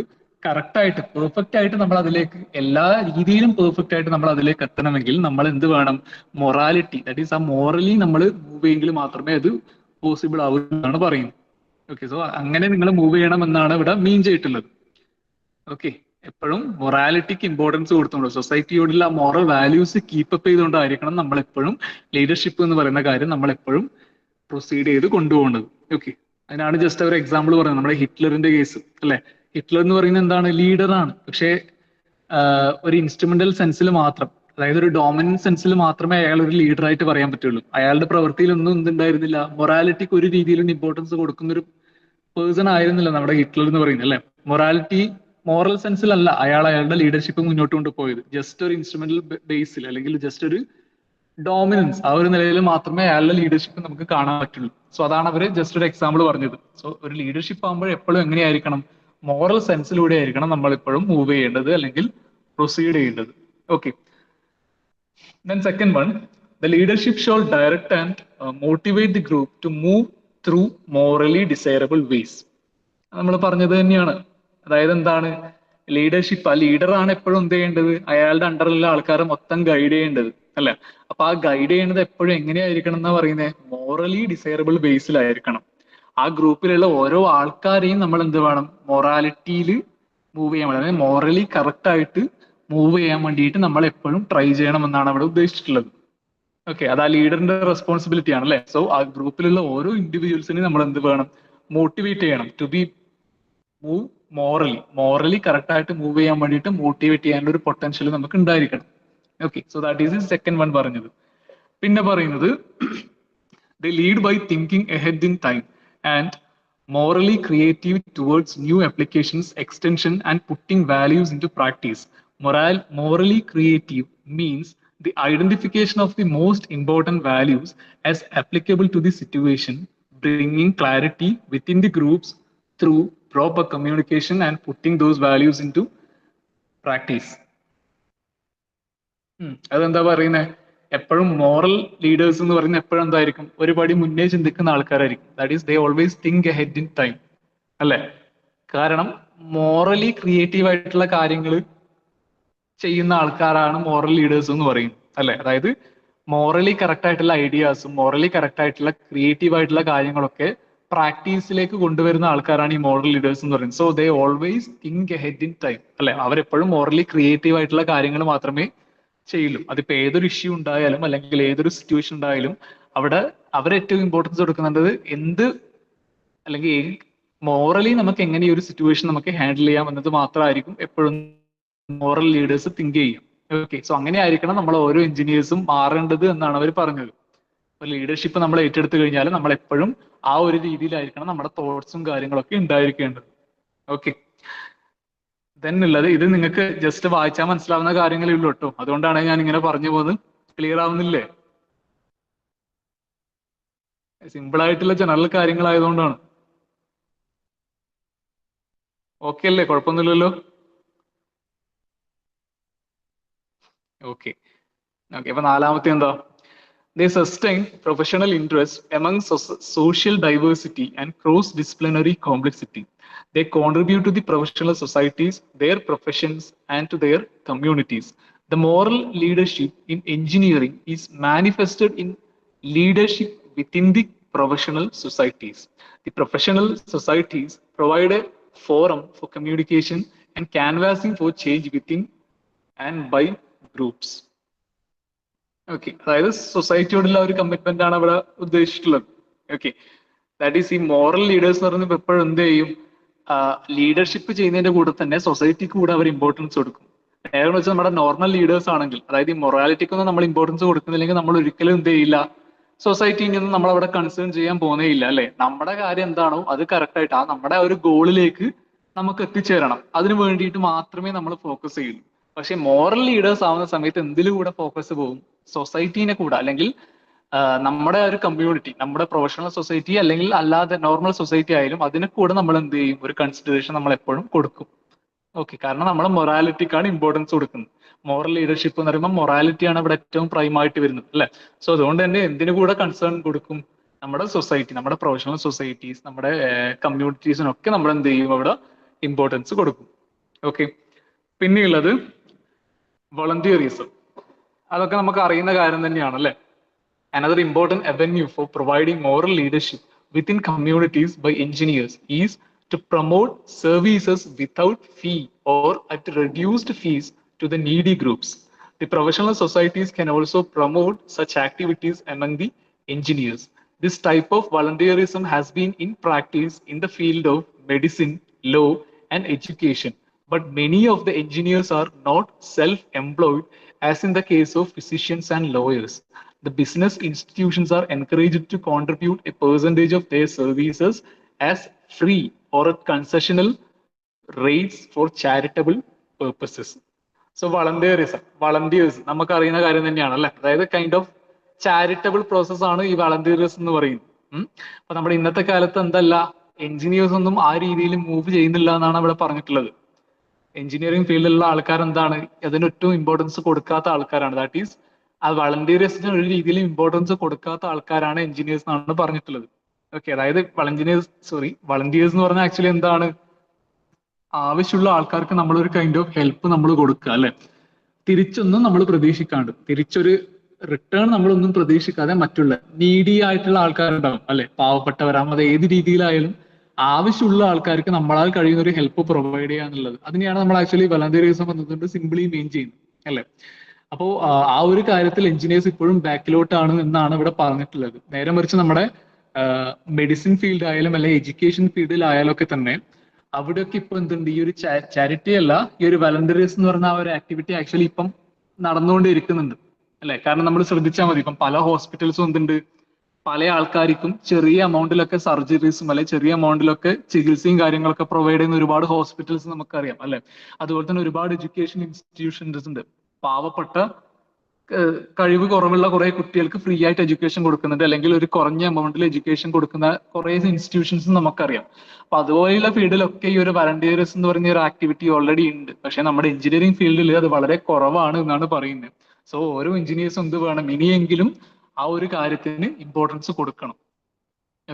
[SPEAKER 1] കറക്റ്റ് ആയിട്ട് പെർഫെക്റ്റ് ആയിട്ട് നമ്മൾ അതിലേക്ക് എല്ലാ രീതിയിലും പെർഫെക്റ്റ് ആയിട്ട് നമ്മൾ അതിലേക്ക് എത്തണമെങ്കിൽ നമ്മൾ എന്ത് വേണം? മൊറാലിറ്റി, ദാറ്റ് ഈസ് ആ മോറലി നമ്മൾ മൂവ് ചെയ്യെങ്കിൽ മാത്രമേ അത് പോസിബിൾ ആവൂ എന്നാണ് പറയുന്നത്. ഓക്കെ, സോ അങ്ങനെ നിങ്ങൾ മൂവ് ചെയ്യണം എന്നാണ് ഇവിടെ മീൻ ചെയ്തിട്ടുള്ളത്. ഓക്കെ, എപ്പോഴും മൊറാലിറ്റിക്ക് ഇമ്പോർട്ടൻസ് കൊടുത്തുകൊണ്ട് സൊസൈറ്റിയോടുള്ള മോറൽ വാല്യൂസ് കീപ്പപ്പ് ചെയ്തുകൊണ്ടായിരിക്കണം നമ്മൾ എപ്പോഴും ലീഡർഷിപ്പ് എന്ന് പറയുന്ന കാര്യം നമ്മൾ എപ്പോഴും പ്രൊസീഡ് ചെയ്ത് കൊണ്ടുപോകേണ്ടത്. ഓക്കെ, അതിനാണ് ജസ്റ്റ് ഒരു എക്സാമ്പിൾ പറയുന്നത് നമ്മുടെ ഹിറ്റ്ലറിന്റെ കേസ് അല്ലെ. ഹിറ്റ്ലർ എന്ന് പറയുന്നത് എന്താണ്? ലീഡറാണ്. പക്ഷേ ഒരു ഇൻസ്ട്രുമെന്റൽ സെൻസിൽ മാത്രം, അതായത് ഒരു ഡോമിനന്റ് സെൻസിൽ മാത്രമേ അയാൾ ഒരു ലീഡർ ആയിട്ട് പറയാൻ പറ്റുള്ളൂ. അയാളുടെ പ്രവൃത്തിയിലൊന്നും എന്തുണ്ടായിരുന്നില്ല, മൊറാലിറ്റിക്ക് ഒരു രീതിയിലും ഇമ്പോർട്ടൻസ് കൊടുക്കുന്ന ഒരു പേഴ്സൺ ആയിരുന്നില്ല നമ്മുടെ ഹിറ്റ്ലർ എന്ന് പറയുന്നത് അല്ലെ. മൊറാലിറ്റി മോറൽ സെൻസിലല്ല അയാൾ അയാളുടെ ലീഡർഷിപ്പ് മുന്നോട്ട് കൊണ്ടുപോയത്. ജസ്റ്റ് ഒരു ഇൻസ്ട്രുമെന്റൽ ബേസിൽ അല്ലെങ്കിൽ ജസ്റ്റ് ഒരു ഡോമിനൻസ് ആ ഒരു നിലയിൽ മാത്രമേ അയാളുടെ ലീഡർഷിപ്പ് നമുക്ക് കാണാൻ പറ്റുള്ളൂ. സോ അതാണ് അവര് ജസ്റ്റ് ഒരു എക്സാമ്പിൾ പറഞ്ഞത്. സോ ഒരു ലീഡർഷിപ്പ് ആകുമ്പോൾ എപ്പോഴും എങ്ങനെയായിരിക്കണം? മോറൽ സെൻസിലൂടെ ആയിരിക്കണം നമ്മൾ എപ്പോഴും മൂവ് ചെയ്യേണ്ടത് അല്ലെങ്കിൽ പ്രൊസീഡ് ചെയ്യേണ്ടത്. Okay, then second one, the leadership shall direct and motivate the group to move through morally desirable ways. നമ്മൾ പറഞ്ഞത് തന്നെയാണ്. അതായത് എന്താണ്? ലീഡർഷിപ്പ്, ആ ലീഡറാണ് എപ്പോഴും എന്ത് ചെയ്യേണ്ടത്? അയാളുടെ അണ്ടറിലുള്ള ആൾക്കാരെ മൊത്തം ഗൈഡ് ചെയ്യേണ്ടത് അല്ലെ. അപ്പൊ ആ ഗൈഡ് ചെയ്യുന്നത് എപ്പോഴും എങ്ങനെയായിരിക്കണം എന്നാ പറയുന്നത്? മോറലി ഡിസൈറബിൾ ബേസിലായിരിക്കണം. ആ ഗ്രൂപ്പിലുള്ള ഓരോ ആൾക്കാരെയും നമ്മൾ എന്ത് വേണം? മൊറാലിറ്റിയിൽ മൂവ് ചെയ്യാൻ വേണ്ടി, അതായത് മോറലി കറക്റ്റ് ആയിട്ട് മൂവ് ചെയ്യാൻ വേണ്ടിയിട്ട് നമ്മൾ എപ്പോഴും ട്രൈ ചെയ്യണം എന്നാണ് അവിടെ ഉദ്ദേശിച്ചിട്ടുള്ളത്. ഓക്കെ, അത് ആ ലീഡറിന്റെ റെസ്പോൺസിബിലിറ്റി ആണ് അല്ലെ. സോ ആ ഗ്രൂപ്പിലുള്ള ഓരോ ഇൻഡിവിജ്വൽസിനെയും നമ്മൾ എന്ത് വേണം? മോട്ടിവേറ്റ് ചെയ്യണം to be move morally correct ആയിട്ട് മൂവ് ചെയ്യാൻ വേണ്ടിയിട്ട് മോട്ടിവേറ്റ് ചെയ്യാനുള്ള ഒരു പൊട്ടൻഷ്യൽ നമുക്ക് ഉണ്ടായിരിക്കണം. Okay, so that is second one പറഞ്ഞത്. പിന്നെ പറയുന്നത് they lead by thinking ahead in time and morally creative towards new applications, extension and putting values into practice. Morally creative means the identification of the most important values as applicable to the situation, bringing clarity within the groups through proper communication and putting those values into practice. അതെന്താ പറയുന്നത്? എപ്പോഴും moral leaders എന്ന് പറയുന്നത് എപ്പോഴും എന്തായിരിക്കും? ഒരുപടി മുന്നേ ചിന്തിക്കുന്ന ആൾക്കാരായിരിക്കും. That is they always think ahead in time അല്ലെ. കാരണം മോറലി ക്രിയേറ്റീവ് ആയിട്ടുള്ള കാര്യങ്ങൾ ചെയ്യുന്ന ആൾക്കാരാണ് മോറൽ ലീഡേഴ്സ് എന്ന് പറയും അല്ലെ. അതായത് മോറലി കറക്റ്റ് ആയിട്ടുള്ള ഐഡിയാസും മോറലി കറക്റ്റ് ആയിട്ടുള്ള ക്രിയേറ്റീവ് ആയിട്ടുള്ള കാര്യങ്ങളൊക്കെ പ്രാക്ടീസിലേക്ക് കൊണ്ടുവരുന്ന ആൾക്കാരാണ് ഈ മോറൽ ലീഡേഴ്സ് എന്ന് പറയുന്നത്. So they always think ahead in time അല്ലെ. അവരെപ്പോഴും മോറലി ക്രിയേറ്റീവ് ആയിട്ടുള്ള കാര്യങ്ങൾ മാത്രമേ ചെയ്യലും. അതിപ്പോ ഏതൊരു ഇഷ്യൂ ഉണ്ടായാലും അല്ലെങ്കിൽ ഏതൊരു സിറ്റുവേഷൻ ഉണ്ടായാലും അവിടെ അവരേറ്റവും ഇമ്പോർട്ടൻസ് കൊടുക്കുന്നത് എന്ത് അല്ലെങ്കിൽ മോറലി നമുക്ക് എങ്ങനെ ഈ ഒരു സിറ്റുവേഷൻ നമുക്ക് ഹാൻഡിൽ ചെയ്യാം എന്നത് മാത്രമായിരിക്കും എപ്പോഴും മോറൽ ലീഡേഴ്സ് തിങ്ക് ചെയ്യും. ഓക്കെ, സോ അങ്ങനെ ആയിരിക്കണം നമ്മൾ ഓരോ എഞ്ചിനീയേഴ്സും മാറേണ്ടത് എന്നാണ് അവർ പറഞ്ഞത്. ലീഡർഷിപ്പ് നമ്മൾ ഏറ്റെടുത്തു കഴിഞ്ഞാൽ നമ്മൾ എപ്പോഴും ആ ഒരു രീതിയിലായിരിക്കണം നമ്മുടെ തോട്ട്സും കാര്യങ്ങളൊക്കെ ഉണ്ടായിരിക്കേണ്ടത്. ഓക്കെ, ഉള്ളത് ഇത് നിങ്ങൾക്ക് ജസ്റ്റ് വായിച്ചാൽ മനസ്സിലാവുന്ന കാര്യങ്ങളേ ഉള്ളൂ കേട്ടോ. അതുകൊണ്ടാണ് ഞാൻ ഇങ്ങനെ പറഞ്ഞു പോകുന്നത്. ക്ലിയർ ആവുന്നില്ലേ? സിമ്പിൾ ആയിട്ടുള്ള ജനറൽ കാര്യങ്ങളായതുകൊണ്ടാണ്. ഓക്കെ അല്ലേ? കുഴപ്പമൊന്നുമില്ലല്ലോ? ഓക്കെ ഓക്കെ, അപ്പൊ നാലാമത്തെ എന്താ? They sustain professional interest among social diversity and cross-disciplinary complexity. They contribute to the professional societies, their professions, and to their communities. The moral leadership in engineering is manifested in leadership within the professional societies. The professional societies provide a forum for communication and canvassing for change within and by groups. Okay, അതായത് സൊസൈറ്റിയോടുള്ള ഒരു commitment ആണ് അവിടെ ഉദ്ദേശിച്ചിട്ടുള്ളത്. Okay, that is ഈ moral leaders എന്ന് പറയുന്നത് എപ്പോഴും എന്ത് ചെയ്യും? ലീഡർഷിപ്പ് ചെയ്യുന്നതിന്റെ കൂടെ തന്നെ സൊസൈറ്റിക്ക് കൂടെ അവർ ഇമ്പോർട്ടൻസ് കൊടുക്കും. നേരെ വെച്ചാൽ നമ്മുടെ നോർമൽ ലീഡേഴ്സ് ആണെങ്കിൽ, അതായത് ഈ മൊറാലിറ്റിക്കൊന്നും നമ്മൾ ഇമ്പോർട്ടൻസ് കൊടുക്കുന്നില്ലെങ്കിൽ നമ്മൾ ഒരിക്കലും എന്ത് ചെയ്യില്ല, സൊസൈറ്റിയിൽ നിന്ന് നമ്മൾ അവിടെ കൺസേൺ ചെയ്യാൻ പോകുന്നേയില്ല അല്ലെ. നമ്മുടെ കാര്യം എന്താണോ അത് കറക്റ്റ് ആയിട്ട് നമ്മുടെ ഒരു ഗോളിലേക്ക് നമുക്ക് എത്തിച്ചേരണം, അതിനു വേണ്ടിയിട്ട് മാത്രമേ നമ്മൾ ഫോക്കസ് ചെയ്യുള്ളൂ. പക്ഷെ മോറൽ ലീഡേഴ്സ് ആവുന്ന സമയത്ത് എന്തിലൂടെ ഫോക്കസ് പോകും? സൊസൈറ്റീനെ കൂടെ, അല്ലെങ്കിൽ നമ്മുടെ ഒരു കമ്മ്യൂണിറ്റി, നമ്മുടെ പ്രൊഫഷണൽ സൊസൈറ്റി അല്ലെങ്കിൽ അല്ലാതെ നോർമൽ സൊസൈറ്റി ആയാലും അതിനെ കൂടെ നമ്മൾ എന്ത് ചെയ്യും? ഒരു കൺസിഡറേഷൻ നമ്മൾ എപ്പോഴും കൊടുക്കും. ഓക്കെ, കാരണം നമ്മൾ മൊറാലിറ്റിക്കാണ് ഇമ്പോർട്ടൻസ് കൊടുക്കുന്നത്. മോറൽ ലീഡർഷിപ്പ് എന്ന് പറയുമ്പോൾ മൊറാലിറ്റിയാണ് ഇവിടെ ഏറ്റവും പ്രൈം ആയിട്ട് വരുന്നത് അല്ലെ. സോ അതുകൊണ്ട് തന്നെ എന്തിനു കൂടെ കൺസേൺ കൊടുക്കും? നമ്മുടെ സൊസൈറ്റി, നമ്മുടെ പ്രൊഫഷണൽ സൊസൈറ്റീസ്, നമ്മുടെ കമ്മ്യൂണിറ്റീസിനൊക്കെ നമ്മൾ എന്ത് ചെയ്യും? അവിടെ ഇമ്പോർട്ടൻസ് കൊടുക്കും. ഓക്കെ. പിന്നെയുള്ളത് വളണ്ടിയറിസം. അതൊക്കെ നമുക്ക് അറിയുന്ന കാര്യം തന്നെയാണ് അല്ലേ? Another important avenue for providing moral leadership within communities by engineers is to promote services without fee or at reduced fees to the needy groups. The professional societies can also promote such activities among the engineers. This type of volunteerism has been in practice in the field of medicine, law, and education. But many of the engineers are not self employed, as in the case of physicians and lawyers. The business institutions are encouraged to contribute a percentage of their services as free or at concessional rates for charitable purposes. So volunteers നമുക്ക് അറിയുന്ന കാര്യം തന്നെയാണ് അല്ലെ? അതായത് kind of charitable process ആണ് ഈ volunteers എന്ന് പറയുന്നത്. അപ്പൊ നമ്മുടെ ഇന്നത്തെ കാലത്ത് എന്തല്ല, എഞ്ചിനീയേഴ്സ് ഒന്നും ആ രീതിയിൽ മൂവ് ചെയ്യുന്നില്ല എന്നാണ് അവിടെ പറഞ്ഞിട്ടുള്ളത്. എഞ്ചിനീയറിംഗ് ഫീൽഡിലുള്ള ആൾക്കാർ എന്താണ്, അതിനൊട്ടും ഇമ്പോർട്ടൻസ് കൊടുക്കാത്ത ആൾക്കാരാണ്. ദാറ്റ് ഈസ് ആ വളണ്ടിയേഴ്സിന് ഒരു രീതിയിലും ഇമ്പോർട്ടൻസ് കൊടുക്കാത്ത ആൾക്കാരാണ് എഞ്ചിനീയേഴ്സ് എന്നാണ് പറഞ്ഞിട്ടുള്ളത്. ഓക്കെ, അതായത് വളണ്ടിയേഴ്സ് എന്ന് പറഞ്ഞാൽ ആക്ച്വലി എന്താണ്, ആവശ്യമുള്ള ആൾക്കാർക്ക് നമ്മളൊരു കൈൻഡ് ഓഫ് ഹെൽപ്പ് നമ്മൾ കൊടുക്കുക അല്ലെ? തിരിച്ചൊന്നും നമ്മൾ പ്രതീക്ഷിക്കാണ്ട്, തിരിച്ചൊരു റിട്ടേൺ നമ്മളൊന്നും പ്രതീക്ഷിക്കാതെ മറ്റുള്ള നീഡി ആയിട്ടുള്ള ആൾക്കാരുണ്ടാവും അല്ലെ, പാവപ്പെട്ടവരാകും, അത് ഏത് രീതിയിലായാലും ആവശ്യമുള്ള ആൾക്കാർക്ക് നമ്മളാൽ കഴിയുന്ന ഒരു ഹെൽപ്പ് പ്രൊവൈഡ് ചെയ്യുക എന്നുള്ളത്, അതിനെയാണ് നമ്മൾ ആക്ച്വലി വളണ്ടിയറിസം എന്നതുകൊണ്ട് സിംപിളി മീൻ ചെയ്യുന്നത് അല്ലെ? അപ്പോ ആ ഒരു കാര്യത്തിൽ എഞ്ചിനീയേഴ്സ് ഇപ്പോഴും ബാക്കിലോട്ടാണ് എന്നാണ് ഇവിടെ പറഞ്ഞിട്ടുള്ളത്. നേരെ മറിച്ച് നമ്മുടെ മെഡിസിൻ ഫീൽഡ് ആയാലും അല്ലെങ്കിൽ എഡ്യൂക്കേഷൻ ഫീൽഡിലായാലും ഒക്കെ തന്നെ അവിടെയൊക്കെ ഇപ്പൊ എന്തുണ്ട്, ഈ ഒരു ചാരിറ്റി അല്ല, ഈ ഒരു വളണ്ടിയറിസം എന്ന് പറഞ്ഞ ആ ഒരു ആക്ടിവിറ്റി ആക്ച്വലി ഇപ്പം നടന്നുകൊണ്ടിരിക്കുന്നുണ്ട് അല്ലെ? കാരണം നമ്മൾ ശ്രദ്ധിച്ചാൽ മതി, ഇപ്പം പല ഹോസ്പിറ്റൽസും എന്തുണ്ട്, പല ആൾക്കാർക്കും ചെറിയ എമൗണ്ടിലൊക്കെ സർജറീസും അല്ലെ ചെറിയ എമൗണ്ടിലൊക്കെ ചികിത്സയും കാര്യങ്ങളൊക്കെ പ്രൊവൈഡ് ചെയ്യുന്ന ഒരുപാട് ഹോസ്പിറ്റൽസ് നമുക്കറിയാം അല്ലെ? അതുപോലെ തന്നെ ഒരുപാട് എഡ്യൂക്കേഷൻ ഇൻസ്റ്റിറ്റ്യൂഷൻസ് ഉണ്ട്. പാവപ്പെട്ട കഴിവ് കുറവുള്ള കുറെ കുട്ടികൾക്ക് ഫ്രീ ആയിട്ട് എഡ്യൂക്കേഷൻ കൊടുക്കുന്നുണ്ട്, അല്ലെങ്കിൽ ഒരു കുറഞ്ഞ എമൗണ്ടിൽ എഡ്യൂക്കേഷൻ കൊടുക്കുന്ന കുറെ ഇൻസ്റ്റിറ്റ്യൂഷൻസ് നമുക്കറിയാം. അപ്പൊ അതുപോലെയുള്ള ഫീൽഡിലൊക്കെ ഈ ഒരു വളണ്ടിയറിസം എന്ന് പറയുന്ന ഒരു ആക്ടിവിറ്റി ഓൾറെഡി ഉണ്ട്. പക്ഷെ നമ്മുടെ എഞ്ചിനീയറിംഗ് ഫീൽഡിൽ അത് വളരെ കുറവാണ് എന്നാണ് പറയുന്നത്. സോ ഓരോ എഞ്ചിനീയേഴ്സും എന്ത് വേണം, ഇനിയെങ്കിലും ആ ഒരു കാര്യത്തിന് ഇമ്പോർട്ടൻസ് കൊടുക്കണം.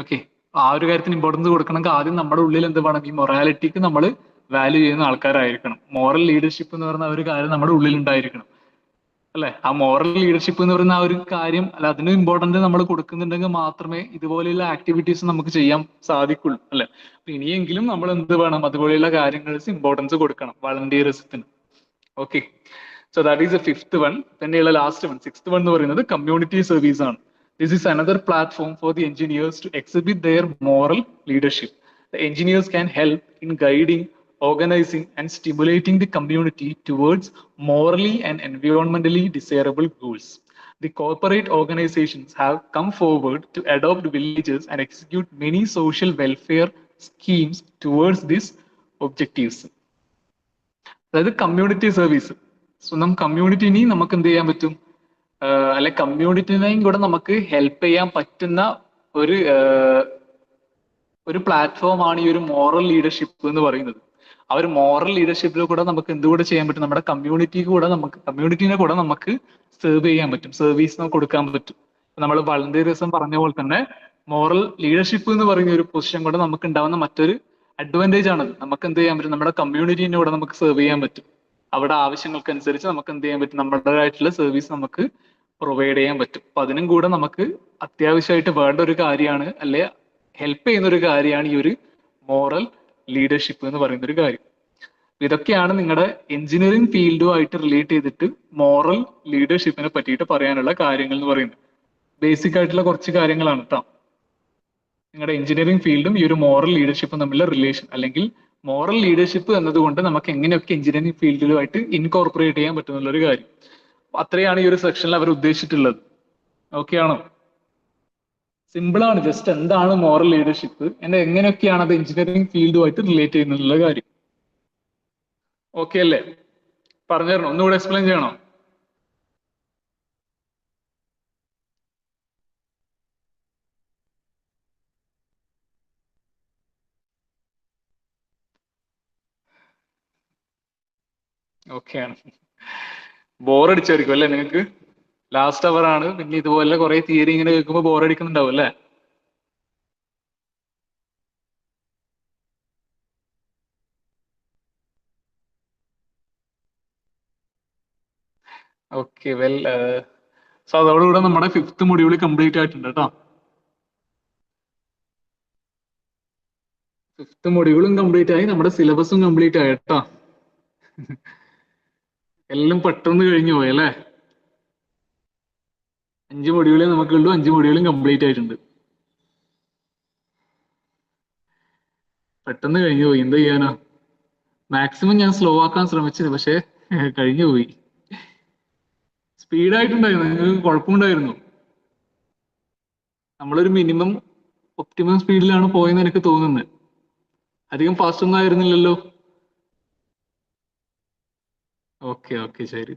[SPEAKER 1] ഓക്കെ, ആ ഒരു കാര്യത്തിന് ഇമ്പോർട്ടൻസ് കൊടുക്കണമെങ്കിൽ ആദ്യം നമ്മുടെ ഉള്ളിൽ എന്ത് വേണം, ഈ മൊറാലിറ്റിക്ക് നമ്മൾ വാല്യൂ ചെയ്യുന്ന ആൾക്കാരായിരിക്കണം. മോറൽ ലീഡർഷിപ്പ് എന്ന് പറയുന്ന ഒരു കാര്യം നമ്മുടെ ഉള്ളിൽ ഉണ്ടായിരിക്കണം അല്ലെ? ആ മോറൽ ലീഡർഷിപ്പ് എന്ന് പറയുന്ന ആ ഒരു കാര്യം അല്ല, അതിന് ഇമ്പോർട്ടൻസ് നമ്മൾ കൊടുക്കുന്നുണ്ടെങ്കിൽ മാത്രമേ ഇതുപോലെയുള്ള ആക്ടിവിറ്റീസ് നമുക്ക് ചെയ്യാൻ സാധിക്കുള്ളൂ അല്ലെ? അപ്പൊ ഇനിയെങ്കിലും നമ്മൾ എന്ത് വേണം, അതുപോലെയുള്ള കാര്യങ്ങൾക്ക് ഇമ്പോർട്ടൻസ് കൊടുക്കണം വളണ്ടിയറിസത്തിന്. Okay, so that is the fifth one. പിന്നെയുള്ള ലാസ്റ്റ് വൺ, സിക്സ്ത് വൺ എന്ന് പറയുന്നത് കമ്മ്യൂണിറ്റി സർവീസ് ആണ്. This is another platform for the engineers to exhibit their moral leadership. The engineers can help in guiding, organizing, and stimulating the community towards morally and environmentally desirable goals. The corporate organizations have come forward to adopt villages and execute many social welfare schemes towards these objectives. അതായത് community service. സ്വന്തം കമ്മ്യൂണിറ്റിനെ നമുക്ക് എന്ത് ചെയ്യാൻ പറ്റും, അല്ലെ കമ്മ്യൂണിറ്റിനെയും കൂടെ നമുക്ക് help ചെയ്യാൻ പറ്റുന്ന ഒരു ഒരു പ്ലാറ്റ്ഫോം ആണ് ഈ ഒരു മോറൽ ലീഡർഷിപ്പ് എന്ന് പറയുന്നത്. ആ ഒരു മോറൽ ലീഡർഷിപ്പിൽ കൂടെ നമുക്ക് എന്തുകൂടെ ചെയ്യാൻ പറ്റും, നമ്മുടെ കമ്മ്യൂണിറ്റീനെ കൂടെ നമുക്ക് സെർവ് ചെയ്യാൻ പറ്റും, സർവീസ് നമുക്ക് കൊടുക്കാൻ പറ്റും. നമ്മൾ വളണ്ടിയറിസം പറഞ്ഞ പോലെ തന്നെ മോറൽ ലീഡർഷിപ്പ് എന്ന് പറയുന്ന ഒരു പൊസിഷൻ കൊണ്ട് നമുക്ക് ഉണ്ടാവുന്ന മറ്റൊരു അഡ്വാൻറ്റേജ് ആണ്, നമുക്ക് എന്ത് ചെയ്യാൻ പറ്റും, നമ്മുടെ കമ്മ്യൂണിറ്റീനെ കൂടെ നമുക്ക് സെർവ് ചെയ്യാൻ പറ്റും. അവിടെ ആവശ്യങ്ങൾക്കനുസരിച്ച് നമുക്ക് എന്ത് ചെയ്യാൻ പറ്റും, നമ്മുടേതായിട്ടുള്ള സർവീസ് നമുക്ക് പ്രൊവൈഡ് ചെയ്യാൻ പറ്റും. അപ്പൊ അതിനും കൂടെ നമുക്ക് അത്യാവശ്യമായിട്ട് വേണ്ട ഒരു കാര്യമാണ്, അല്ലെ ഹെൽപ്പ് ചെയ്യുന്ന ഒരു കാര്യമാണ് ഈ ഒരു മോറൽ ലീഡർഷിപ്പ് എന്ന് പറയുന്ന ഒരു കാര്യം. ഇതൊക്കെയാണ് നിങ്ങളുടെ എഞ്ചിനീയറിംഗ് ഫീൽഡുമായിട്ട് റിലേറ്റ് ചെയ്തിട്ട് മോറൽ ലീഡർഷിപ്പിനെ പറ്റിയിട്ട് പറയാനുള്ള കാര്യങ്ങൾ എന്ന് പറയുന്നത്. ബേസിക് ആയിട്ടുള്ള കുറച്ച് കാര്യങ്ങളാണ് കേട്ടോ. നിങ്ങളുടെ എഞ്ചിനീയറിംഗ് ഫീൽഡും ഈ ഒരു മോറൽ ലീഡർഷിപ്പും തമ്മിലുള്ള റിലേഷൻ, അല്ലെങ്കിൽ മോറൽ ലീഡർഷിപ്പ് എന്നതുകൊണ്ട് നമുക്ക് എങ്ങനെയൊക്കെ എഞ്ചിനീയറിംഗ് ഫീൽഡിലുമായിട്ട് ഇൻകോർപ്പറേറ്റ് ചെയ്യാൻ പറ്റുന്നുള്ള ഒരു കാര്യം. അത്രയാണ് ഈ ഒരു സെക്ഷനിൽ അവർ ഉദ്ദേശിച്ചിട്ടുള്ളത്. ഓക്കെ ആണോ? സിമ്പിൾ ആണ്. ജസ്റ്റ് എന്താണ് മോറൽ ലീഡർഷിപ്പ്, എങ്ങനെയൊക്കെയാണ് അത് എഞ്ചിനീയറിംഗ് ഫീൽഡുമായിട്ട് റിലേറ്റ് ചെയ്യുന്നുള്ള കാര്യം. ഓക്കെ അല്ലേ? പറഞ്ഞു തരണോ? ഒന്നുകൂടെ എക്സ്പ്ലെയിൻ ചെയ്യണോ? ഓക്കെ ആണ്. ബോറടിച്ചായിരിക്കും അല്ലേ നിങ്ങൾക്ക്? ലാസ്റ്റ് അവർ ആണ്, പിന്നെ ഇതുപോലെ കുറെ തിയറി ഇങ്ങനെ കേൾക്കുമ്പോൾ ബോറടിക്കുന്നുണ്ടാവും അല്ലേ? ഓക്കെ വെൽ, സോ അതോടുകൂടെ നമ്മുടെ 5th മൊഡ്യൂൾ കംപ്ലീറ്റ് ആയിട്ടുണ്ട് കേട്ടോ. 5th മൊഡ്യൂളും കംപ്ലീറ്റ് ആയി, നമ്മുടെ സിലബസും കംപ്ലീറ്റ് ആയി കേട്ടോ. എല്ലാം പെട്ടെന്ന് കഴിഞ്ഞു പോയി അല്ലേ. 5 മൊഡ്യൂളേ നമുക്കുള്ളൂ, 5 മൊഡ്യൂളും കംപ്ലീറ്റ് ആയിട്ടുണ്ട്. പെട്ടെന്ന് കഴിഞ്ഞു പോയി, എന്ത് ചെയ്യാനാ. മാക്സിമം ഞാൻ സ്ലോ ആക്കാൻ ശ്രമിച്ചത്, പക്ഷേ കഴിഞ്ഞു പോയി. സ്പീഡായിട്ടുണ്ടായിരുന്നു, നിങ്ങൾക്ക് കുഴപ്പമുണ്ടായിരുന്നു. നമ്മളൊരു മിനിമം ഒപ്റ്റിമം സ്പീഡിലാണ് പോയെന്ന് എനിക്ക് തോന്നുന്നത്. അധികം ഫാസ്റ്റ് ഒന്നും ആയിരുന്നില്ലല്ലോ. ഓക്കെ ഓക്കെ ശരി.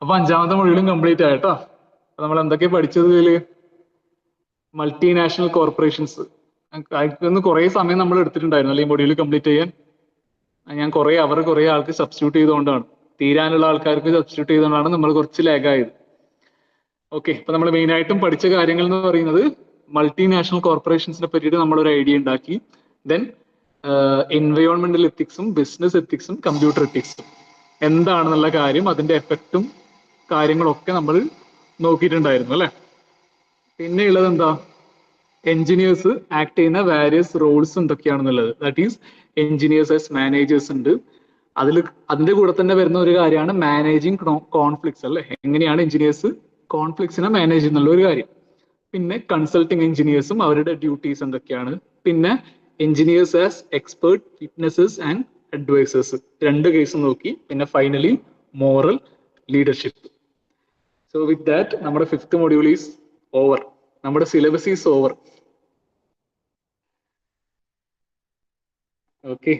[SPEAKER 1] അപ്പൊ 5ാമത്തെ മൊഡ്യൂളും കംപ്ലീറ്റ് ആയിട്ടോ. അപ്പൊ നമ്മൾ എന്തൊക്കെയാ പഠിച്ചത് ഇതില്? Multinational corporations. അതിന് കുറെ സമയം നമ്മൾ എടുത്തിട്ടുണ്ടായിരുന്നു അല്ലെ ഈ മൊഡ്യൂൾ കംപ്ലീറ്റ് ചെയ്യാൻ. ഞാൻ കുറെ ആൾക്ക് സബ്സ്റ്റിറ്റ്യൂട്ട് ചെയ്തുകൊണ്ടാണ്, തീരാനുള്ള ആൾക്കാർക്ക് സബ്സ്റ്റിറ്റ്യൂട്ട് ചെയ്തുകൊണ്ടാണ് നമ്മൾ കുറച്ച് ലാഗ് ആയത്. ഓക്കെ, ഇപ്പൊ നമ്മൾ മെയിൻ ആയിട്ടും പഠിച്ച കാര്യങ്ങൾ എന്ന് പറയുന്നത് മൾട്ടിനാഷണൽ കോർപ്പറേഷൻസിനെ പറ്റിയിട്ട് നമ്മളൊരു ഐഡിയ ഉണ്ടാക്കി. ദെൻ എൻവയോൺമെന്റൽ എത്തിക്സും ബിസിനസ് എത്തിക്സും കമ്പ്യൂട്ടർ എത്തിക്സും എന്താണെന്നുള്ള കാര്യം, അതിന്റെ എഫക്റ്റും കാര്യങ്ങളൊക്കെ നമ്മൾ നോക്കിയിട്ടുണ്ടായിരുന്നു അല്ലെ. പിന്നെ ഉള്ളത് എന്താ, എഞ്ചിനീയേഴ്സ് ആക്ട് ചെയ്യുന്ന വാരിയസ് റോൾസ് എന്തൊക്കെയാണെന്നുള്ളത്. That is engineers as managers ഉണ്ട്. അതിന്റെ കൂടെ തന്നെ വരുന്ന ഒരു കാര്യമാണ് മാനേജിങ് കോൺഫ്ലിക്ട്സ് അല്ലെ. എങ്ങനെയാണ് എഞ്ചിനീയേഴ്സ് കോൺഫ്ലിക്ട്സിനെ മാനേജ് ചെയ്യുന്നുള്ള ഒരു കാര്യം. പിന്നെ കൺസൾട്ടിങ് എഞ്ചിനീയേഴ്സും അവരുടെ ഡ്യൂട്ടീസ് എന്തൊക്കെയാണ്. പിന്നെ engineers as expert witnesses and advisers, 2 കേസും നോക്കി. പിന്നെ finally moral leadership. So with that നമ്മുടെ 5th മൊഡ്യൂൾ ഈസ് ഓവർ, നമ്മുടെ സിലബസ് ഈസ് ഓവർ. ഓക്കെ.